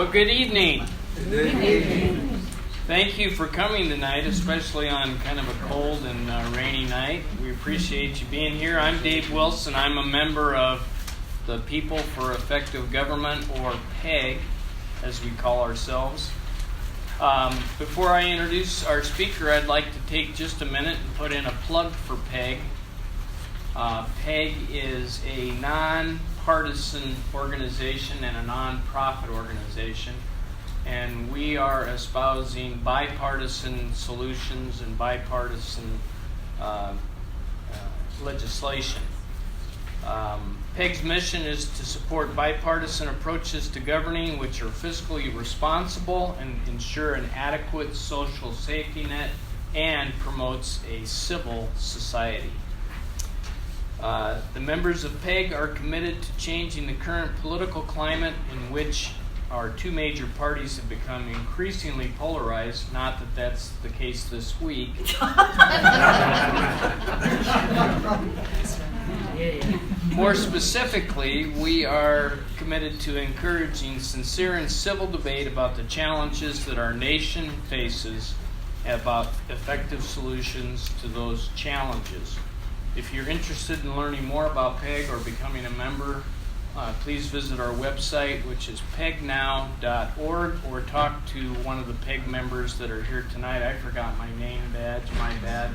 Well, good evening. Good evening. Thank you for coming tonight, especially on kind of a cold and rainy night. We appreciate you being here. I'm Dave Wilson. I'm a member of the People for Effective Government, or PEG, as we call ourselves. Before I introduce our speaker, I'd like to take just a minute and put in a plug for PEG. PEG is a non-partisan organization and a non-profit organization, and we are espousing bipartisan solutions and bipartisan legislation. PEG's mission is to support bipartisan approaches to governing which are fiscally responsible and ensure an adequate social safety net and promotes a civil society. The members of PEG are committed to changing the current political climate in which our two major parties have become increasingly polarized. Not that that's the case this week. More specifically, we are committed to encouraging sincere and civil debate about the challenges that our nation faces and about effective solutions to those challenges. If you're interested in learning more about PEG or becoming a member, please visit our website, which is pegnow.org, or talk to one of the PEG members that are here tonight. I forgot my name badge, my bad,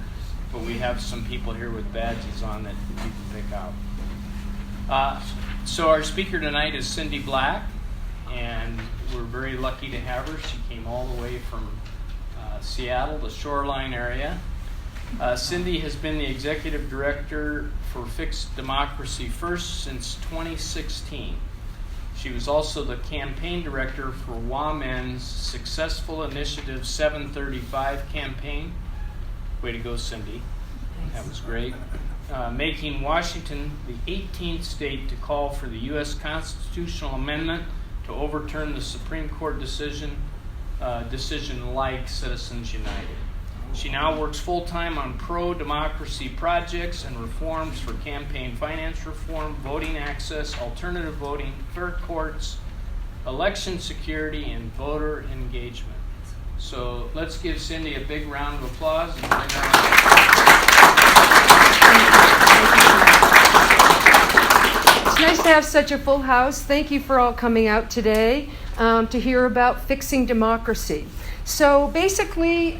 but we have some people here with badges on that you can pick out. So our speaker tonight is Cindy Black, and we're very lucky to have her. She came all the way from Seattle, the Shoreline area. Cindy has been the executive director for Fix Democracy First since 2016. She was also the campaign director for WAMN's successful Initiative 735 campaign. Way to go, Cindy. That was great. Making Washington the 18th state to call for the U.S. constitutional amendment to overturn the Supreme Court decision like Citizens United. She now works full-time on pro-democracy projects and reforms for campaign finance reform, voting access, alternative voting, fair courts, election security, and voter engagement. So let's give Cindy a big round of applause and bring her on. It's nice to have such a full house. Thank you for all coming out today to hear about fixing democracy. So basically,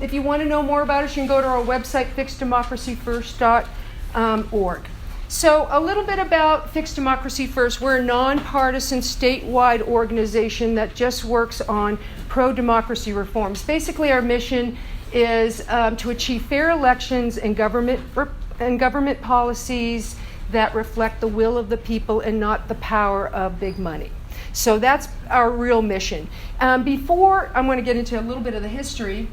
if you want to know more about us, you can go to our website, fixdemocracyfirst.org. So a little bit about Fix Democracy First. We're a nonpartisan statewide organization that just works on pro-democracy reforms. Basically, our mission is to achieve fair elections and government policies that reflect the will of the people and not the power of big money. So that's our real mission. Before, I'm going to get into a little bit of the history.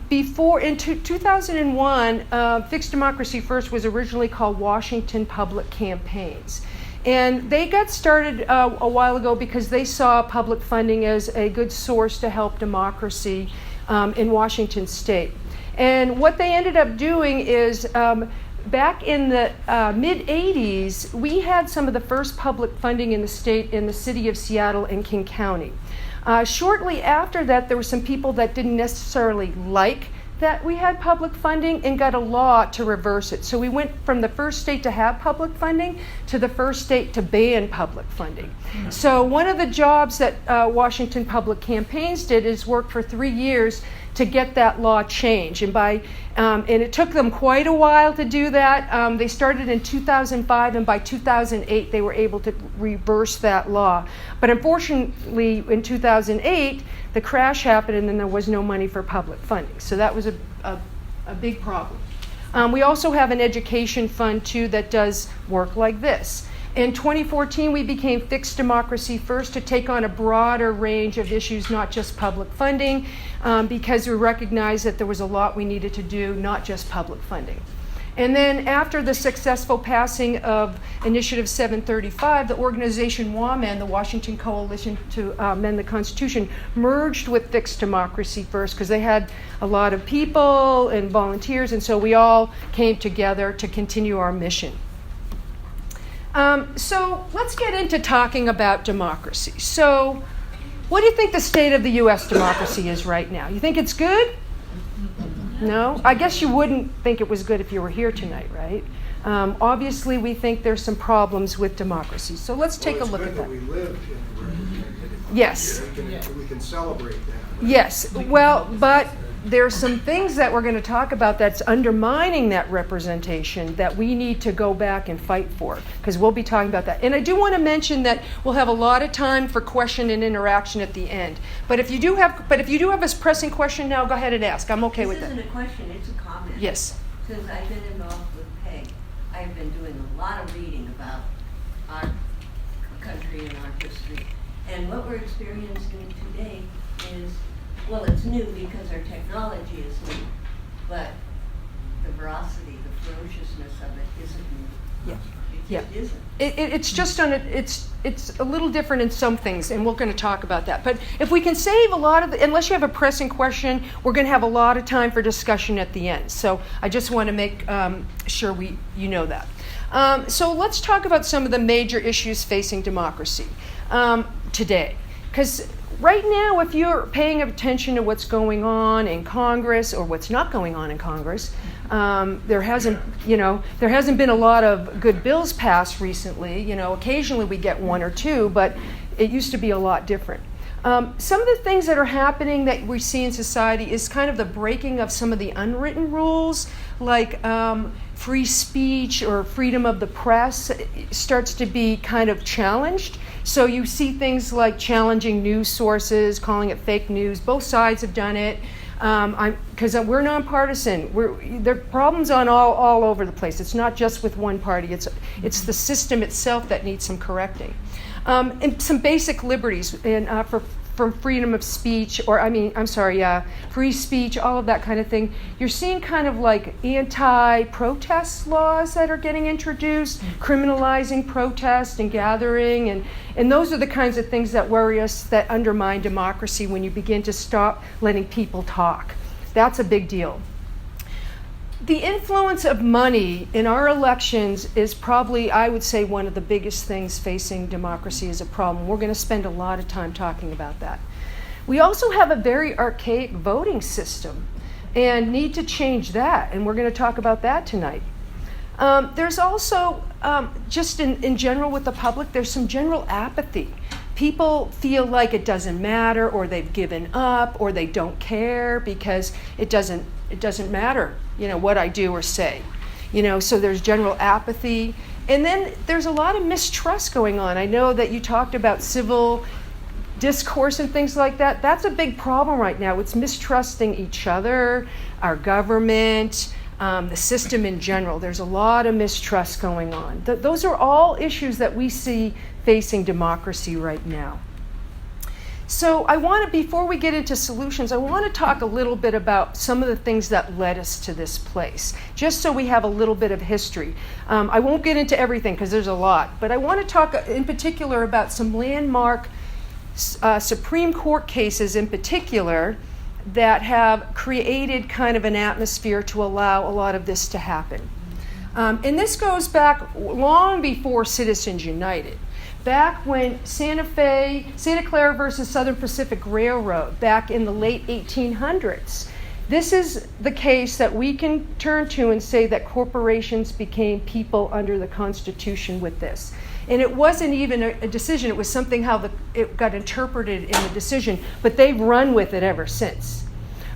Before, in 2001, Fix Democracy First was originally called Washington Public Campaigns. And they got started a while ago because they saw public funding as a good source to help democracy in Washington state. And what they ended up doing is back in the mid-'80s, we had some of the first public funding in the state in the city of Seattle and King County. Shortly after that, there were some people that didn't necessarily like that we had public funding and got a law to reverse it. So we went from the first state to have public funding to the first state to ban public funding. So one of the jobs that Washington Public Campaigns did is work for 3 years to get that law changed. And it took them quite a while to do that. They started in 2005, and by 2008, they were able to reverse that law. But unfortunately, in 2008, the crash happened, and then there was no money for public funding. So that was a big problem. We also have an education fund, too, that does work like this. In 2014, we became Fix Democracy First to take on a broader range of issues, not just public funding, because we recognized that there was a lot we needed to do, not just public funding. And then after the successful passing of Initiative 735, the organization WAMN, the Washington Coalition to Amend the Constitution, merged with Fix Democracy First because they had a lot of people and volunteers, and so we all came together to continue our mission. So let's get into talking about democracy. So What do you think the state of the U.S. democracy is right now? You think it's good? No? I guess you wouldn't think it was good if you were here tonight, right? Obviously, we think there's some problems with democracy. So let's take a look at that. We live in a representative democracy. Yes. We can celebrate that. Yes. Well, but there's some things that we're going to talk about that's undermining that representation that we need to go back and fight for, because we'll be talking about that. And I do want to mention that we'll have a lot of time for question and interaction at the end. But if you do have a pressing question now, go ahead and ask. I'm okay with This that. isn't a question, it's a comment. Yes. Since I've been involved with PEG, I've been doing a lot of reading about our country and our history. And what we're experiencing today is, well, it's new because our technology is new, but the veracity, the ferociousness of it isn't new. Yeah. It Yeah. just isn't. It's just it's a little different in some things, and we're going to talk about that. But if we can save a lot of unless you have a pressing question, we're going to have a lot of time for discussion at the end. So I just want to make sure you know that. So let's talk about some of the major issues facing democracy today, because right now, if you're paying attention to what's going on in Congress or what's not going on in Congress, there hasn't been a lot of good bills passed recently. Occasionally we get one or two, but it used to be a lot different. Some of the things that are happening that we see in society is kind of the breaking of some of the unwritten rules, like free speech or freedom of the press starts to be kind of challenged. So you see things like challenging news sources, calling it fake news. Both sides have done it. Because we're nonpartisan. There are problems on all over the place. It's not just with one party. It's the system itself that needs some correcting. And some basic liberties for freedom of speech, free speech, all of that kind of thing. You're seeing kind of like anti-protest laws that are getting introduced, criminalizing protest and gathering, and those are the kinds of things that worry us, that undermine democracy when you begin to stop letting people talk. That's a big deal. The influence of money in our elections is probably, I would say, one of the biggest things facing democracy as a problem. We're going to spend a lot of time talking about that. We also have a very archaic voting system and need to change that, and we're going to talk about that tonight. There's also, just in general with the public, there's some general apathy. People feel like it doesn't matter, or they've given up, or they don't care because it doesn't matter, what I do or say. So there's general apathy. And then there's a lot of mistrust going on. I know that you talked about civil discourse and things like that. That's a big problem right now. It's mistrusting each other, our government, the system in general. There's a lot of mistrust going on. Those are all issues that we see facing democracy right now. So before we get into solutions, I want to talk a little bit about some of the things that led us to this place, just so we have a little bit of history. I won't get into everything because there's a lot, but I want to talk in particular about some landmark Supreme Court cases in particular that have created kind of an atmosphere to allow a lot of this to happen. And this goes back long before Citizens United. Back when Santa Clara versus Southern Pacific Railroad, back in the late 1800s. This is the case that we can turn to and say that corporations became people under the Constitution with this. And it wasn't even a decision, it was something how it got interpreted in the decision, but they've run with it ever since.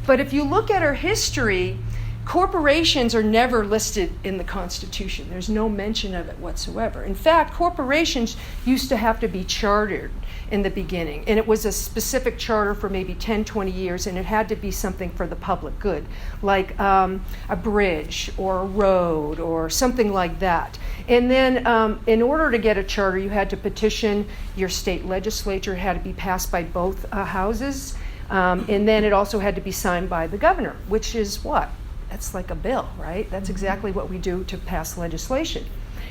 But if you look at our history, corporations are never listed in the Constitution. There's no mention of it whatsoever. In fact, corporations used to have to be chartered in the beginning, and it was a specific charter for maybe 10, 20 years, and it had to be something for the public good, like a bridge or a road or something like that. And then in order to get a charter, you had to petition your state legislature. It had to be passed by both houses, and then it also had to be signed by the governor, which is what? That's like a bill, right? That's exactly what we do to pass legislation.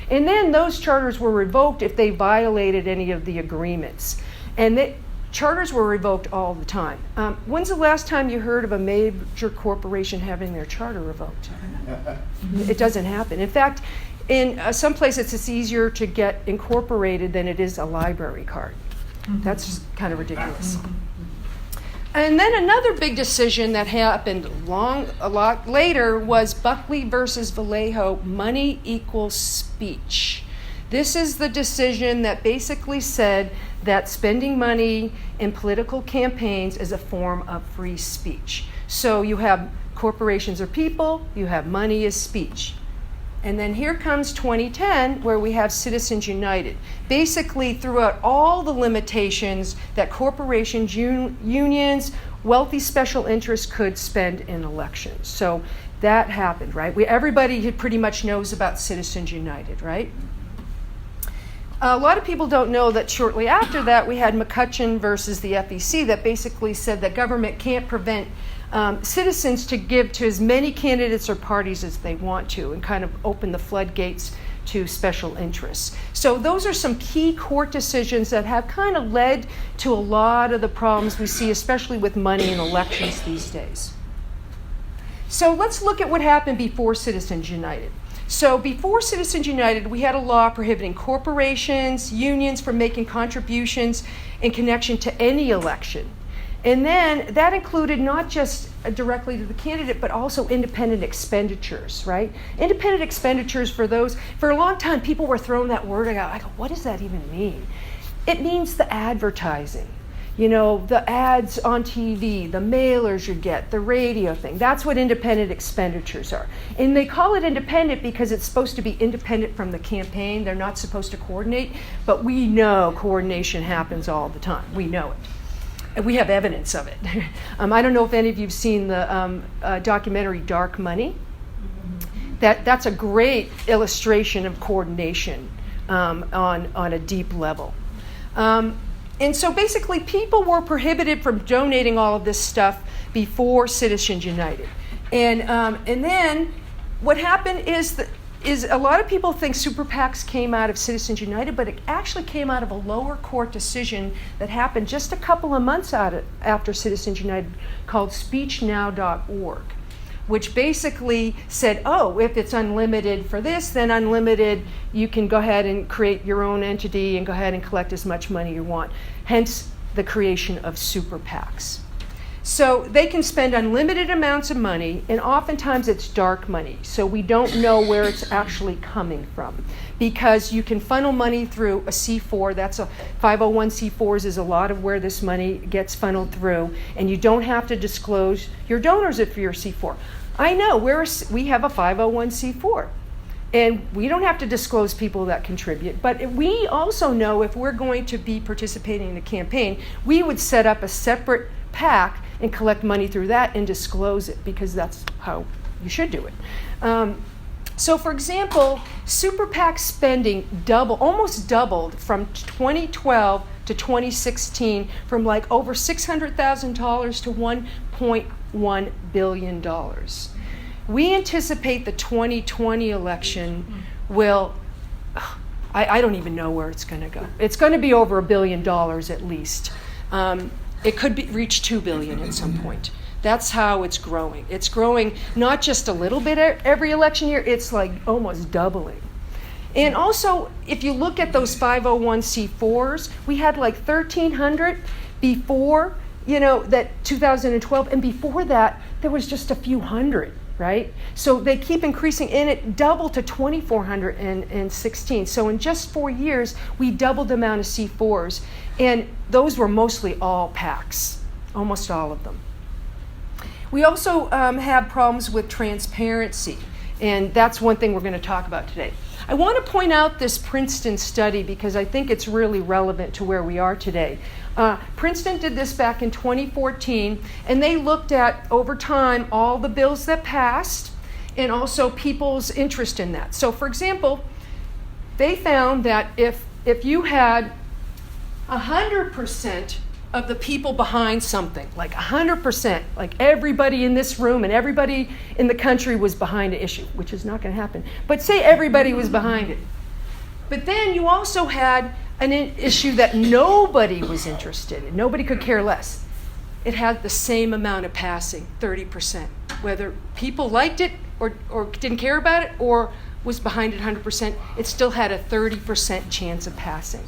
And then those charters were revoked if they violated any of the agreements. And charters were revoked all the time. When's the last time you heard of a major corporation having their charter revoked? It doesn't happen. In fact, in some places it's easier to get incorporated than it is a library card. That's kind of ridiculous. And then another big decision that happened a lot later was Buckley versus Vallejo, money equals speech. This is the decision that basically said that spending money in political campaigns is a form of free speech. So you have corporations are people, you have money is speech. And then here comes 2010, where we have Citizens United. Basically, throughout all the limitations that corporations, unions, wealthy special interests could spend in elections. So that happened, right? Everybody pretty much knows about Citizens United, right? A lot of people don't know that shortly after that, we had McCutcheon versus the FEC that basically said that government can't prevent citizens to give to as many candidates or parties as they want to, and kind of open the floodgates to special interests. So those are some key court decisions that have kind of led to a lot of the problems we see, especially with money in elections these days. So let's look at what happened before Citizens United. So before Citizens United, we had a law prohibiting corporations, unions from making contributions in connection to any election. And then that included not just directly to the candidate, but also independent expenditures, right? Independent expenditures for a long time, people were throwing that word out. I go, what does that even mean? It means the advertising. You know, the ads on TV, the mailers you get, the radio thing. That's what independent expenditures are. And they call it independent because it's supposed to be independent from the campaign. They're not supposed to coordinate, but we know coordination happens all the time. We know it. And we have evidence of it. I don't know if any of you have seen the documentary Dark Money. That's a great illustration of coordination on a deep level. And so basically people were prohibited from donating all of this stuff before Citizens United. And then what happened is a lot of people think super PACs came out of Citizens United, but it actually came out of a lower court decision that happened just a couple of months after Citizens United called SpeechNow.org, which basically said, oh, if it's unlimited for this, then unlimited, you can go ahead and create your own entity and go ahead and collect as much money you want. Hence the creation of super PACs. So they can spend unlimited amounts of money, and oftentimes it's dark money. So we don't know where it's actually coming from, because you can funnel money through a C4. That's a 501c4s is a lot of where this money gets funneled through, and you don't have to disclose your donors if you're a C4. I know we have a 501c4. And we don't have to disclose people that contribute. But we also know if we're going to be participating in a campaign, we would set up a separate PAC and collect money through that and disclose it, because that's how you should do it. So for example, super PAC spending almost doubled from 2012 to 2016, from like over $600,000 to $1.1 billion. We anticipate the 2020 election will, I don't even know where it's going to go. It's going to be over $1 billion at least. It could reach $2 billion at some point. That's how it's growing. It's growing not just a little bit every election year, it's like almost doubling. And also, if you look at those 501c4s, we had like 1,300 before, that 2012, and before that, there was just a few hundred. Right? So they keep increasing, and it doubled to 2,416. So in just 4 years, we doubled the amount of C4s, and those were mostly all PACs, almost all of them. We also have problems with transparency, and that's one thing we're going to talk about today. I want to point out this Princeton study because I think it's really relevant to where we are today. Princeton did this back in 2014, and they looked at, over time, all the bills that passed and also people's interest in that. So, for example, they found that if you had 100% of the people behind something, like 100%, like everybody in this room and everybody in the country was behind an issue, which is not going to happen, but say everybody was behind it. But then you also had an issue that nobody was interested in, nobody could care less. It had the same amount of passing, 30%. Whether people liked it or didn't care about it or was behind it 100%, it still had a 30% chance of passing.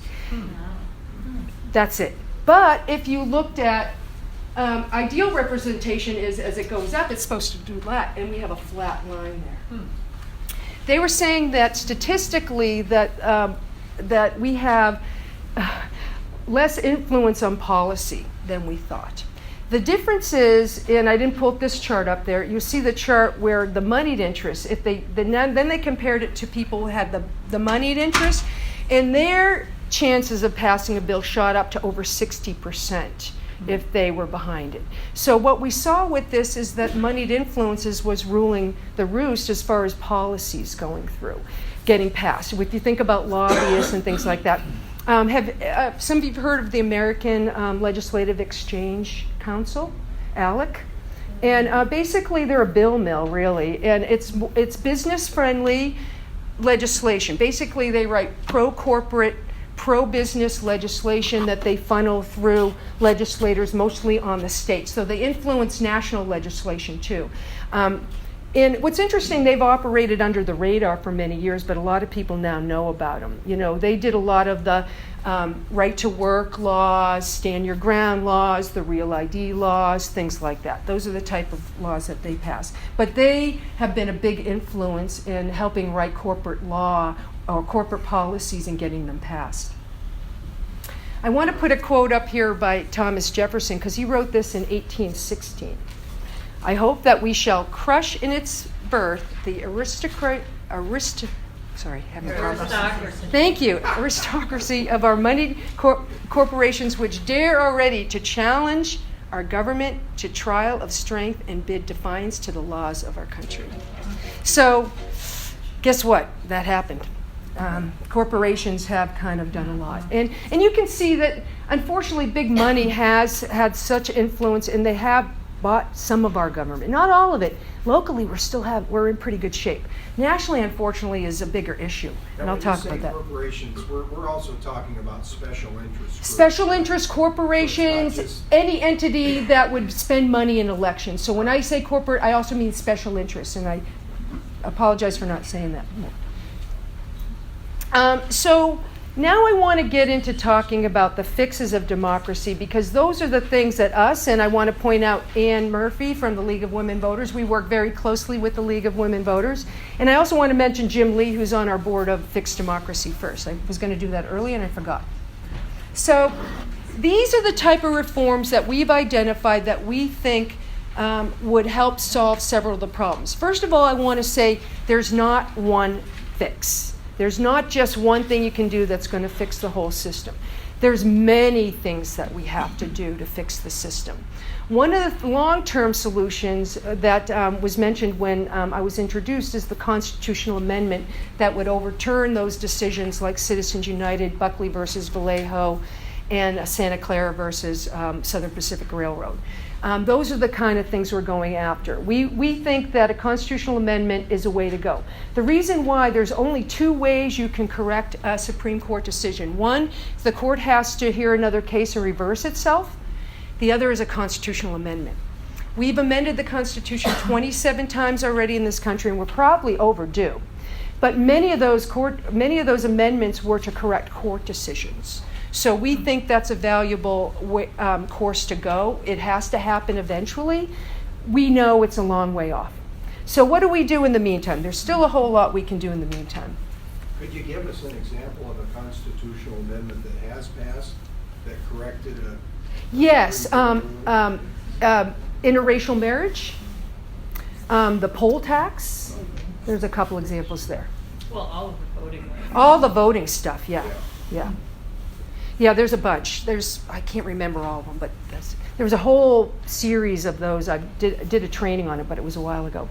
That's it. But if you looked at ideal representation is as it goes up, it's supposed to do flat, and we have a flat line there. They were saying that statistically that we have less influence on policy than we thought. The difference is, and I didn't put this chart up there, you see the chart where the moneyed interest, then they compared it to people who had the moneyed interest, and their chances of passing a bill shot up to over 60% if they were behind it. So what we saw with this is that moneyed influences was ruling the roost as far as policies going through, getting passed. If you think about lobbyists and things like that, have some of you heard of the American Legislative Exchange Council, ALEC? And basically they're a bill mill, really, and it's business-friendly legislation. Basically they write pro-corporate, pro-business legislation that they funnel through legislators mostly on the states. So they influence national legislation too. And what's interesting, they've operated under the radar for many years, but a lot of people now know about them. You know, they did a lot of the right to work laws, stand your ground laws, the real ID laws, things like that. Those are the type of laws that they pass. But they have been a big influence in helping write corporate law or corporate policies and getting them passed. I want to put a quote up here by Thomas Jefferson because he wrote this in 1816. I hope that we shall crush in its birth the aristocracy of our moneyed corporations which dare already to challenge our government to trial of strength and bid defiance to the laws of our country. So, guess what? That happened. Corporations have kind of done a lot. And you can see that, unfortunately, big money has had such influence, and they have bought some of our government. Not all of it. Locally, we're in pretty good shape. Nationally, unfortunately, is a bigger issue, and I'll talk about that. Corporations, we're also talking about special interest groups. Special interest corporations, So it's not just any entity that would spend money in elections. So when I say corporate, I also mean special interests, and I apologize for not saying that. So now I want to get into talking about the fixes of democracy, because those are the things that us, and I want to point out Ann Murphy from the League of Women Voters, we work very closely with the League of Women Voters. And I also want to mention Jim Lee, who's on our board of Fix Democracy First. I was going to do that earlier and I forgot. So these are the type of reforms that we've identified that we think would help solve several of the problems. First of all, I want to say there's not one fix. There's not just one thing you can do that's going to fix the whole system. There's many things that we have to do to fix the system. One of the long-term solutions that was mentioned when I was introduced is the constitutional amendment that would overturn those decisions like Citizens United, Buckley versus Vallejo, and Santa Clara versus Southern Pacific Railroad. Those are the kind of things we're going after. We think that a constitutional amendment is a way to go. The reason why, there's only two ways you can correct a Supreme Court decision. One, the court has to hear another case and reverse itself. The other is a constitutional amendment. We've amended the Constitution 27 times already in this country, and we're probably overdue. But many of those amendments were to correct court decisions. So we think that's a valuable course to go. It has to happen eventually. We know it's a long way off. So what do we do in the meantime? There's still a whole lot we can do in the meantime. Could you give us an example of a constitutional amendment that has passed that corrected a... Yes, interracial marriage, the poll tax. There's a couple examples there. Well, all of the voting rights. All the voting stuff, yeah. Yeah, there's a bunch. I can't remember all of them, but there was a whole series of those. I did a training on it, but it was a while ago.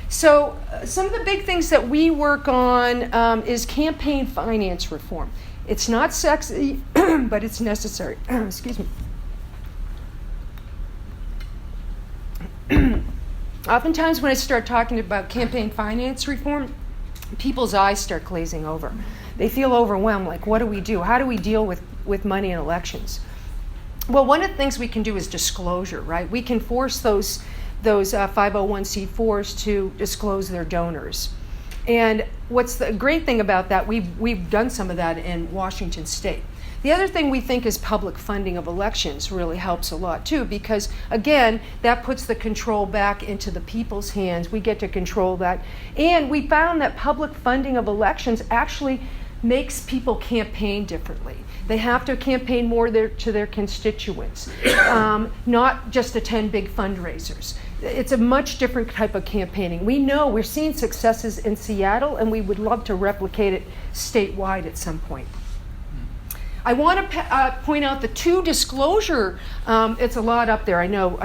So some of the big things that we work on is campaign finance reform. It's not sexy, but it's necessary. Excuse me. Oftentimes when I start talking about campaign finance reform, people's eyes start glazing over. They feel overwhelmed, like, what do we do? How do we deal with money in elections? Well, one of the things we can do is disclosure, right? We can force those 501c4s to disclose their donors. And what's the great thing about that, we've done some of that in Washington State. The other thing we think is public funding of elections really helps a lot too, because again, that puts the control back into the people's hands. We get to control that. And we found that public funding of elections actually makes people campaign differently. They have to campaign more to their constituents, not just attend big fundraisers. It's a much different type of campaigning. We know we're seeing successes in Seattle, and we would love to replicate it statewide at some point. I want to point out the 2 disclosure. It's a lot up there, I know,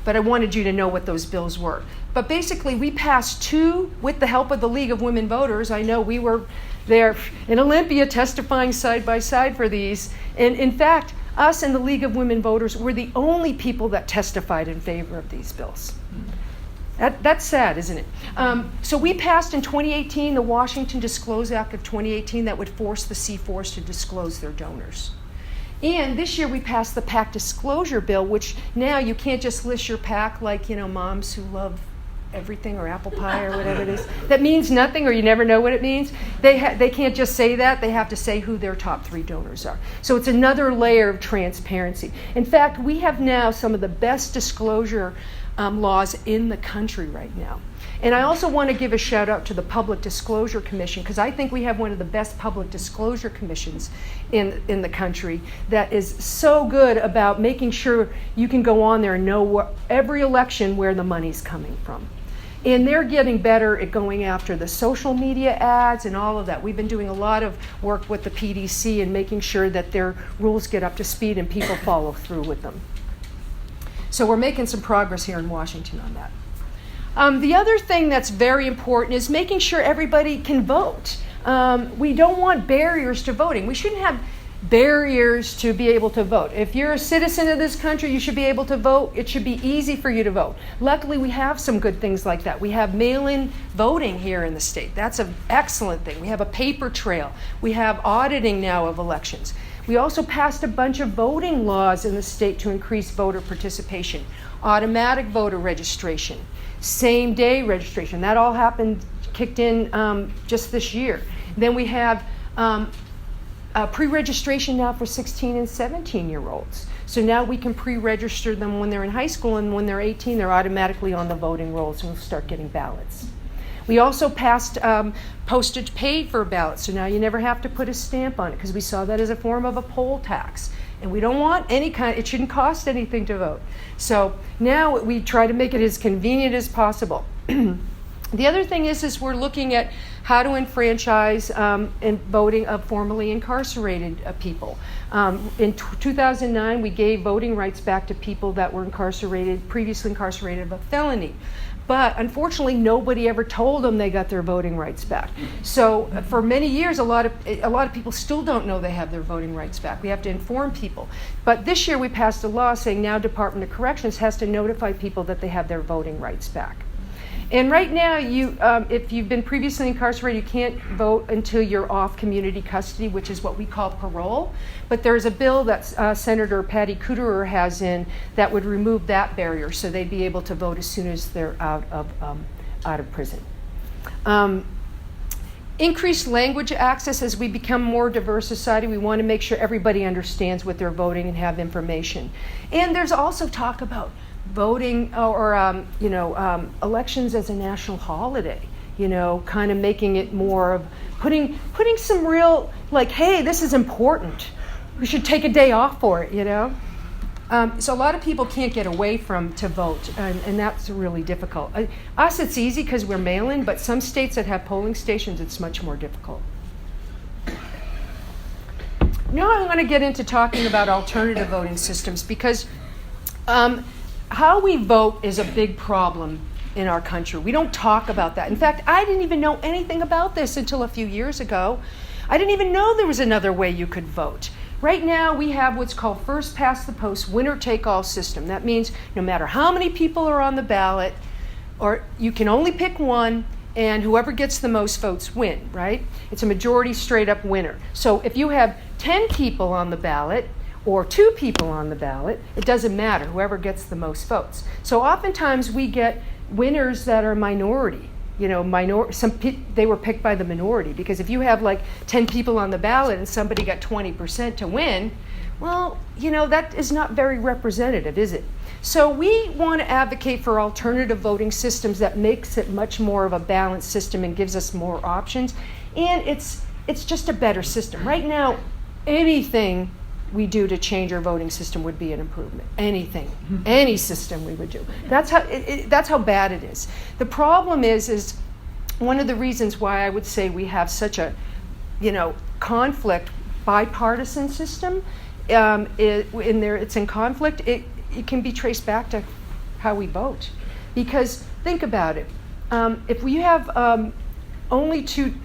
but I wanted you to know what those bills were. But basically, we passed 2 with the help of the League of Women Voters. I know we were there in Olympia testifying side by side for these. And in fact, us and the League of Women Voters were the only people that testified in favor of these bills. That's sad, isn't it? So we passed in 2018 the Washington Disclose Act of 2018 that would force the C4s to disclose their donors. And this year we passed the PAC disclosure bill, which now you can't just list your PAC like, moms who love everything or apple pie or whatever it is. That means nothing, or you never know what it means. They can't just say that. They have to say who their top 3 donors are. So it's another layer of transparency. In fact, we have now some of the best disclosure laws in the country right now. And I also want to give a shout out to the Public Disclosure Commission, because I think we have one of the best public disclosure commissions in the country that is so good about making sure you can go on there and know every election where the money's coming from. And they're getting better at going after the social media ads and all of that. We've been doing a lot of work with the PDC and making sure that their rules get up to speed and people follow through with them. So we're making some progress here in Washington on that. The other thing that's very important is making sure everybody can vote. We don't want barriers to voting. We shouldn't have barriers to be able to vote. If you're a citizen of this country, you should be able to vote. It should be easy for you to vote. Luckily, we have some good things like that. We have mail-in voting here in the state. That's an excellent thing. We have a paper trail. We have auditing now of elections. We also passed a bunch of voting laws in the state to increase voter participation. Automatic voter registration, same-day registration. That all kicked in just this year. Then we have pre-registration now for 16 and 17-year-olds. So now we can pre-register them when they're in high school, and when they're 18, they're automatically on the voting rolls and we'll start getting ballots. We also passed postage paid for ballots, so now you never have to put a stamp on it, because we saw that as a form of a poll tax. And we don't want it shouldn't cost anything to vote. So now we try to make it as convenient as possible. The other thing is we're looking at how to enfranchise in voting of formerly incarcerated people. In 2009, we gave voting rights back to people that were previously incarcerated of a felony. But unfortunately, nobody ever told them they got their voting rights back. So for many years, a lot of people still don't know they have their voting rights back. We have to inform people. But this year, we passed a law saying now Department of Corrections has to notify people that they have their voting rights back. And right now, if you've been previously incarcerated, you can't vote until you're off community custody, which is what we call parole. But there's a bill that Senator Patty Kuderer has in that would remove that barrier, so they'd be able to vote as soon as they're out of prison. Increased language access. As we become more diverse society, we want to make sure everybody understands what they're voting and have information. And there's also talk about voting or elections as a national holiday, kind of making it more of putting some real, like, hey, this is important. We should take a day off for it, So a lot of people can't get away to vote, and that's really difficult. Us, it's easy because we're mail-in, but some states that have polling stations, it's much more difficult. Now I'm going to get into talking about alternative voting systems, because how we vote is a big problem in our country. We don't talk about that. In fact, I didn't even know anything about this until a few years ago. I didn't even know there was another way you could vote. Right now, we have what's called first past the post, winner-take-all system. That means no matter how many people are on the ballot, or you can only pick one, and whoever gets the most votes win, right? It's a majority straight-up winner. So if you have 10 people on the ballot, or 2 people on the ballot, it doesn't matter, whoever gets the most votes. So oftentimes we get winners that are minority, they were picked by the minority, because if you have like 10 people on the ballot and somebody got 20% to win, well, that is not very representative, is it? So we want to advocate for alternative voting systems that makes it much more of a balanced system and gives us more options. And it's just a better system. Right now, anything we do to change our voting system would be an improvement. Anything, any system we would do. That's how bad it is. The problem is one of the reasons why I would say we have such a, conflict, bipartisan system. It's in conflict. It can be traced back to how we vote, because think about it. If we have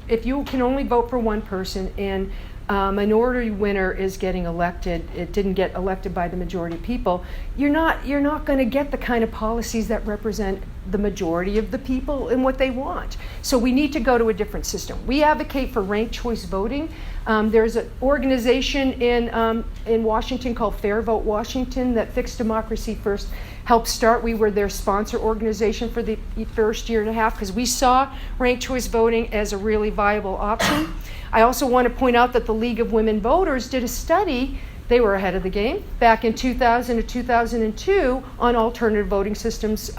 if you can only vote for one person and minority winner is getting elected, it didn't get elected by the majority of people, you're not going to get the kind of policies that represent the majority of the people and what they want. So we need to go to a different system. We advocate for ranked choice voting. There's an organization in Washington called Fair Vote Washington that Fixed Democracy First helped start. We were their sponsor organization for the first year and a half because we saw ranked choice voting as a really viable option. I also want to point out that the League of Women Voters did a study. They were ahead of the game back in 2000 to 2002 on alternative voting systems,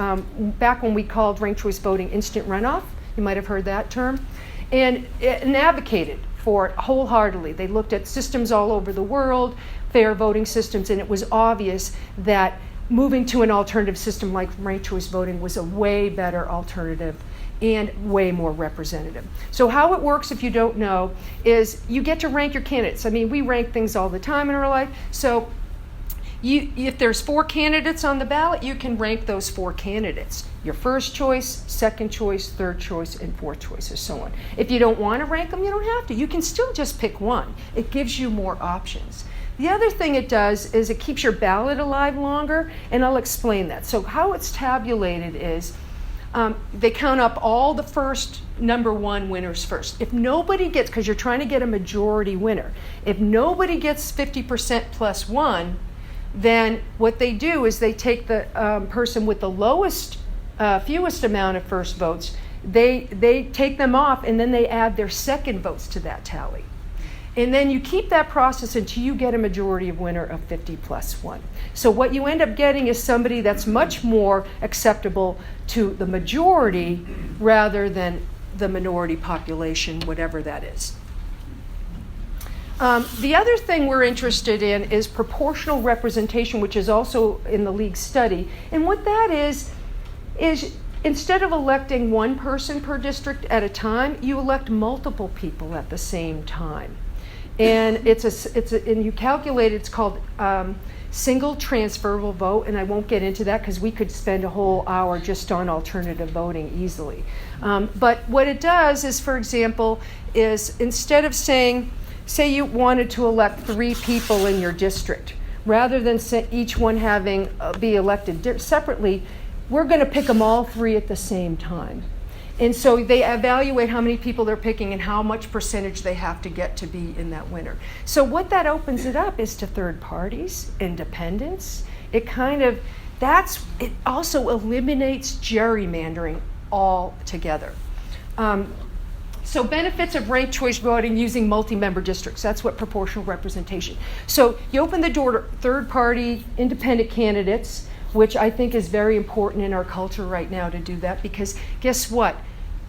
back when we called ranked choice voting instant runoff. You might have heard that term. And advocated for it wholeheartedly. They looked at systems all over the world, fair voting systems, and it was obvious that moving to an alternative system like ranked choice voting was a way better alternative and way more representative. So how it works, if you don't know, is you get to rank your candidates. I mean, we rank things all the time in our life. So if there's 4 candidates on the ballot, you can rank those 4 candidates. Your first choice, second choice, third choice, and fourth choice, and so on. If you don't want to rank them, you don't have to. You can still just pick one. It gives you more options. The other thing it does is it keeps your ballot alive longer, and I'll explain that. So how it's tabulated is they count up all the first number 1 winners first. If nobody gets, because you're trying to get a majority winner, if nobody gets 50% plus 1, then what they do is they take the person with the lowest, fewest amount of first votes, they take them off, and then they add their second votes to that tally. And then you keep that process until you get a majority of winner of 50 plus 1. So what you end up getting is somebody that's much more acceptable to the majority rather than the minority population, whatever that is. The other thing we're interested in is proportional representation, which is also in the League study. And what that is instead of electing one person per district at a time, you elect multiple people at the same time. And and you calculate, it's called single transferable vote, and I won't get into that because we could spend a whole hour just on alternative voting easily. But what it does is, for example, is instead of say you wanted to elect 3 people in your district, rather than each one having be elected separately, we're going to pick them all 3 at the same time. And so they evaluate how many people they're picking and how much percentage they have to get to be in that winner. So what that opens it up is to third parties, independents. It also eliminates gerrymandering altogether. So benefits of ranked choice voting using multi-member districts. That's what proportional representation. So you open the door to third-party independent candidates, which I think is very important in our culture right now to do that, because guess what?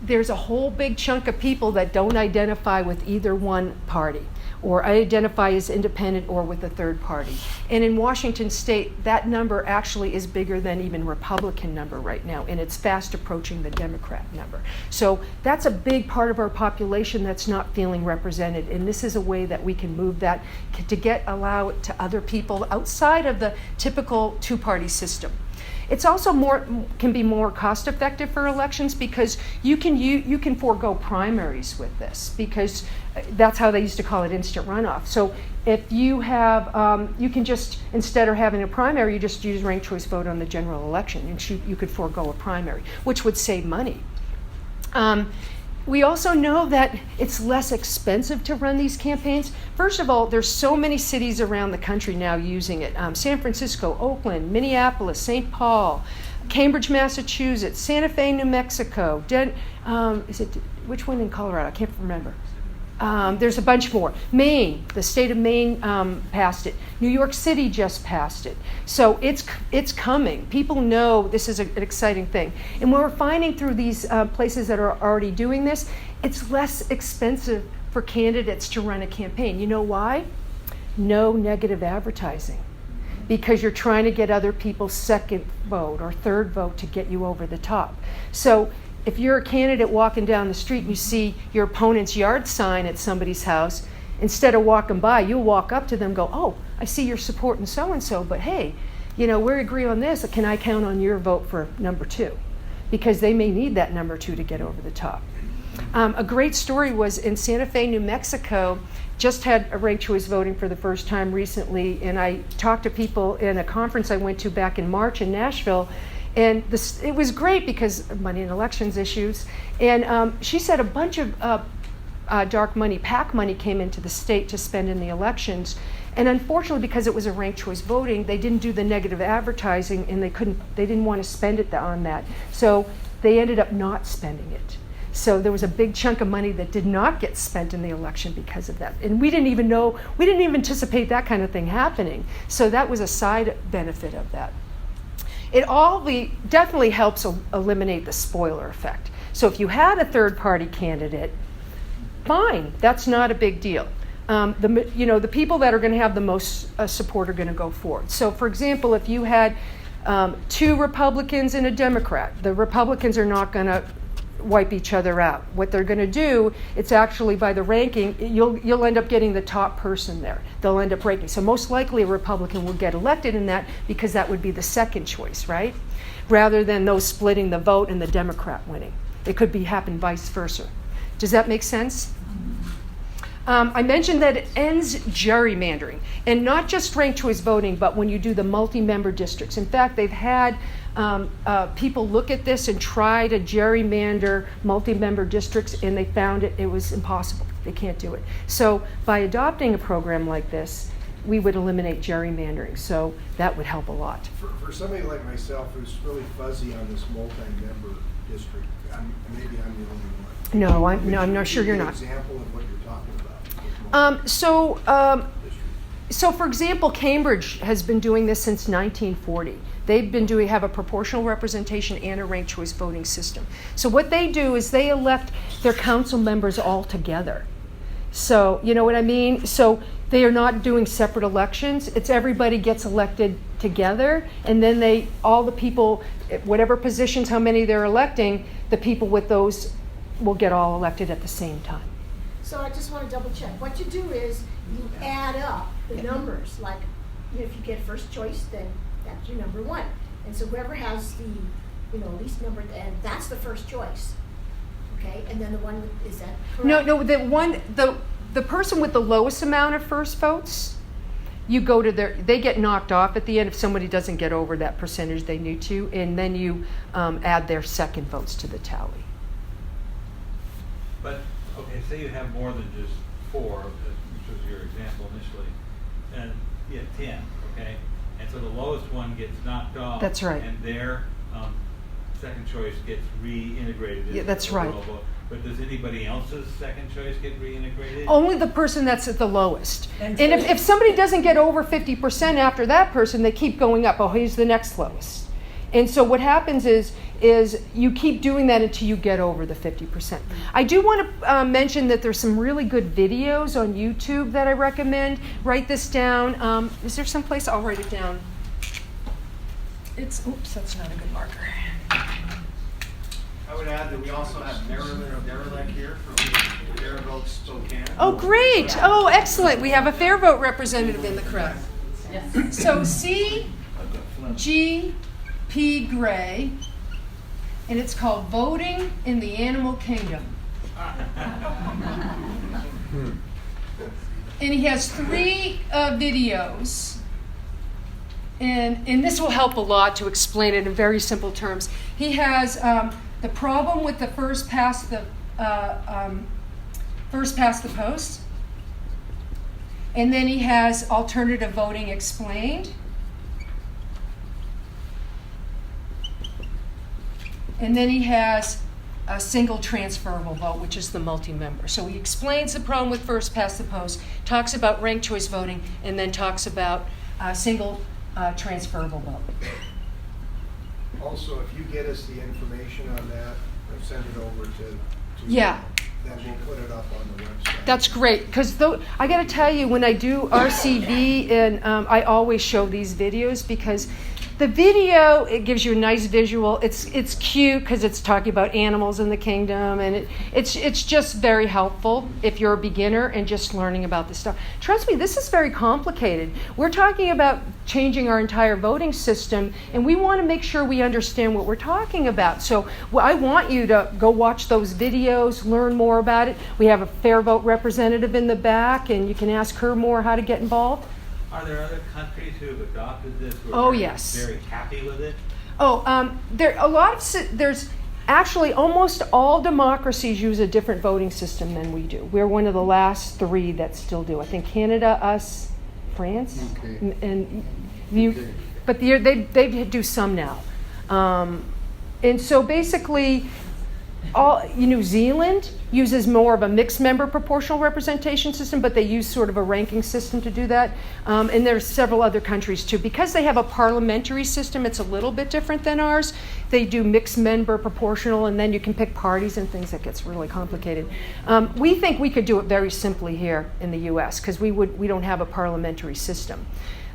There's a whole big chunk of people that don't identify with either one party or identify as independent or with a third party. And in Washington State, that number actually is bigger than even Republican number right now, and it's fast approaching the Democrat number. So that's a big part of our population that's not feeling represented, and this is a way that we can move that to allow it to other people outside of the typical 2-party system. It's also can be more cost effective for elections because you can forego primaries with this, because that's how they used to call it, instant runoff. So if you have, you can just, instead of having a primary, you just use ranked choice vote on the general election, and you could forego a primary, which would save money. We also know that it's less expensive to run these campaigns. First of all, there's so many cities around the country now using it. San Francisco, Oakland, Minneapolis, St. Paul, Cambridge, Massachusetts, Santa Fe, New Mexico, which one in Colorado? I can't remember. There's a bunch more. Maine, the state of Maine passed it. New York City just passed it. So it's coming. People know this is an exciting thing. And what we're finding through these places that are already doing this, it's less expensive for candidates to run a campaign. You know why? No negative advertising. Because you're trying to get other people's second vote or third vote to get you over the top. So if you're a candidate walking down the street and you see your opponent's yard sign at somebody's house, instead of walking by, you'll walk up to them and go, oh, I see you're supporting so-and-so, but hey, we agree on this. Can I count on your vote for number 2? Because they may need that number 2 to get over the top. A great story was in Santa Fe, New Mexico, just had a ranked choice voting for the first time recently, and I talked to people in a conference I went to back in March in Nashville, and it was great because of money and elections issues. And she said a bunch of dark money, PAC money, came into the state to spend in the elections. And unfortunately, because it was a ranked choice voting, they didn't do the negative advertising, and they didn't want to spend it on that. So they ended up not spending it. So there was a big chunk of money that did not get spent in the election because of that. And we didn't even anticipate that kind of thing happening. So that was a side benefit of that. It definitely helps eliminate the spoiler effect. So if you had a third-party candidate, fine, that's not a big deal. The people that are going to have the most support are going to go forward. So, for example, if you had 2 Republicans and a Democrat, the Republicans are not going to wipe each other out. What they're going to do, it's actually by the ranking, you'll end up getting the top person there. They'll end up ranking. So most likely a Republican will get elected in that because that would be the second choice, right? Rather than those splitting the vote and the Democrat winning. It could happen vice versa. Does that make sense? I mentioned that it ends gerrymandering, and not just ranked choice voting, but when you do the multi-member districts. In fact, they've had people look at this and try to gerrymander multi-member districts, and they found it was impossible. They can't do it. So by adopting a program like this, we would eliminate gerrymandering. So that would help a lot. For somebody like myself who's really fuzzy on this multi-member district, maybe I'm the only one. No, I'm not sure you're not. Give me an example of what you're talking about. So for example, Cambridge has been doing this since 1940. They've have a proportional representation and a ranked choice voting system. So what they do is they elect their council members all together. So, you know what I mean? So they are not doing separate elections. It's everybody gets elected together, and then all the people, whatever positions, how many they're electing, the people with those will get all elected at the same time. So I just want to double check. What you do is you add up the numbers. Like, if you get first choice, then that's your number 1. And so whoever has the least number, and that's the first choice. Okay, and then the one is that correct? No, the person with the lowest amount of first votes, you go to they get knocked off at the end if somebody doesn't get over that percentage they need to, and then you add their second votes to the tally. But, okay, say you have more than just 4, which was your example initially, and you have 10, okay? And so the lowest one gets knocked off. That's right. And their second choice gets reintegrated. Yeah, that's right. Vote. But does anybody else's second choice get reintegrated? Only the person that's at the lowest. And if somebody doesn't get over 50% after that person, they keep going up. Oh, he's the next lowest. And so what happens is you keep doing that until you get over the 50%. I do want to mention that there's some really good videos on YouTube that I recommend. Write this down. Is there some place? I'll write it down. Oops, that's not a good marker. I would add that we also have Marilyn Derelick here from Fair Vote Spokane. Oh, great. Oh, excellent. We have a Fair Vote representative in the crowd. Yes. So C.G.P. Gray, and it's called Voting in the Animal Kingdom. And he has 3 videos. And this will help a lot to explain it in very simple terms. He has the problem with the first past the post, and then he has alternative voting explained, And then he has a single transferable vote, which is the multi-member. So he explains the problem with first past the post, talks about ranked choice voting, and then talks about single transferable vote. Also, if you get us the information on that, or send it over to Yeah. then we'll put it up on the website. That's great, because I got to tell you, when I do RCV, and I always show these videos, because the video, it gives you a nice visual. It's cute because it's talking about animals in the kingdom, and it's just very helpful if you're a beginner and just learning about this stuff. Trust me, this is very complicated. We're talking about changing our entire voting system, and we want to make sure we understand what we're talking about. So I want you to go watch those videos, learn more about it. We have a Fair Vote representative in the back, and you can ask her more how to get involved. Are there other countries who have adopted this who Oh, are yes. very happy with it? There's actually almost all democracies use a different voting system than we do. We're one of the last 3 that still do. I think Canada, us, France, UK. and but they do some now. And so basically, New Zealand uses more of a mixed member proportional representation system, but they use sort of a ranking system to do that. And there's several other countries too. Because they have a parliamentary system, it's a little bit different than ours. They do mixed member proportional, and then you can pick parties and things. That gets really complicated. We think we could do it very simply here in the U.S. because we don't have a parliamentary system.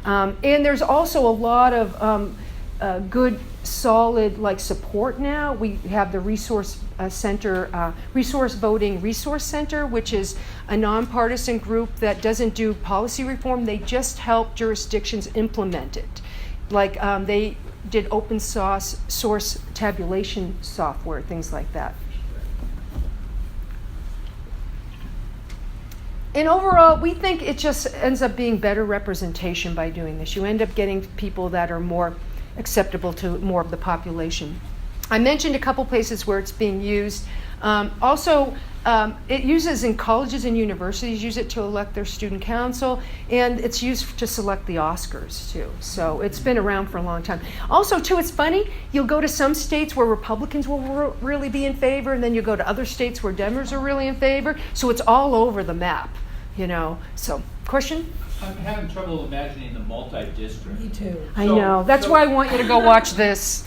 And there's also a lot of good, solid support now. We have the Resource Center, Resource Voting Resource Center, which is a nonpartisan group that doesn't do policy reform. They just help jurisdictions implement it. They did open source tabulation software, things like that. And overall, we think it just ends up being better representation by doing this. You end up getting people that are more acceptable to more of the population. I mentioned a couple places where it's being used. It uses in colleges and universities, use it to elect their student council, and it's used to select the Oscars too. So it's been around for a long time. Also too, it's funny, you'll go to some states where Republicans will really be in favor, and then you go to other states where Dems are really in favor. So it's all over the map, So, question? I'm having trouble imagining the multi-district. Me too. I know. That's why I want you to go watch this.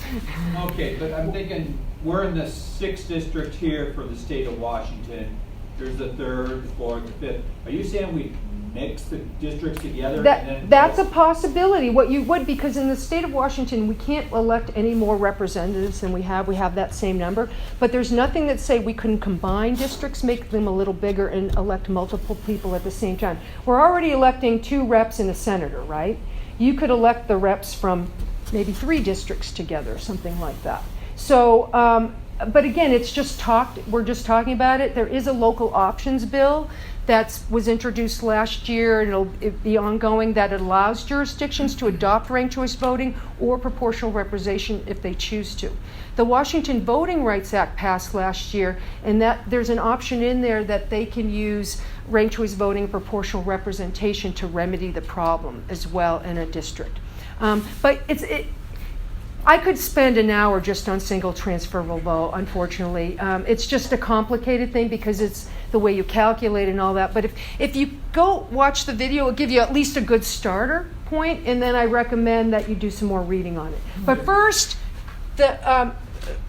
Okay, but I'm thinking, we're in the 6th district here for the state of Washington. There's the 3rd, the 4th, the 5th. Are you saying we mix the districts together? That's a possibility. What you would, because in the state of Washington, we can't elect any more representatives than we have. We have that same number. But there's nothing that say we couldn't combine districts, make them a little bigger, and elect multiple people at the same time. We're already electing 2 reps and a senator, right? You could elect the reps from maybe 3 districts together, something like that. So, but again, we're just talking about it. There is a local options bill that was introduced last year, and it'll be ongoing, that it allows jurisdictions to adopt ranked choice voting or proportional representation if they choose to. The Washington Voting Rights Act passed last year, and that there's an option in there that they can use ranked choice voting and proportional representation to remedy the problem as well in a district. But I could spend an hour just on single transferable vote, unfortunately. It's just a complicated thing because it's the way you calculate and all that. But if you go watch the video, it'll give you at least a good starter point, and then I recommend that you do some more reading on it. But first, the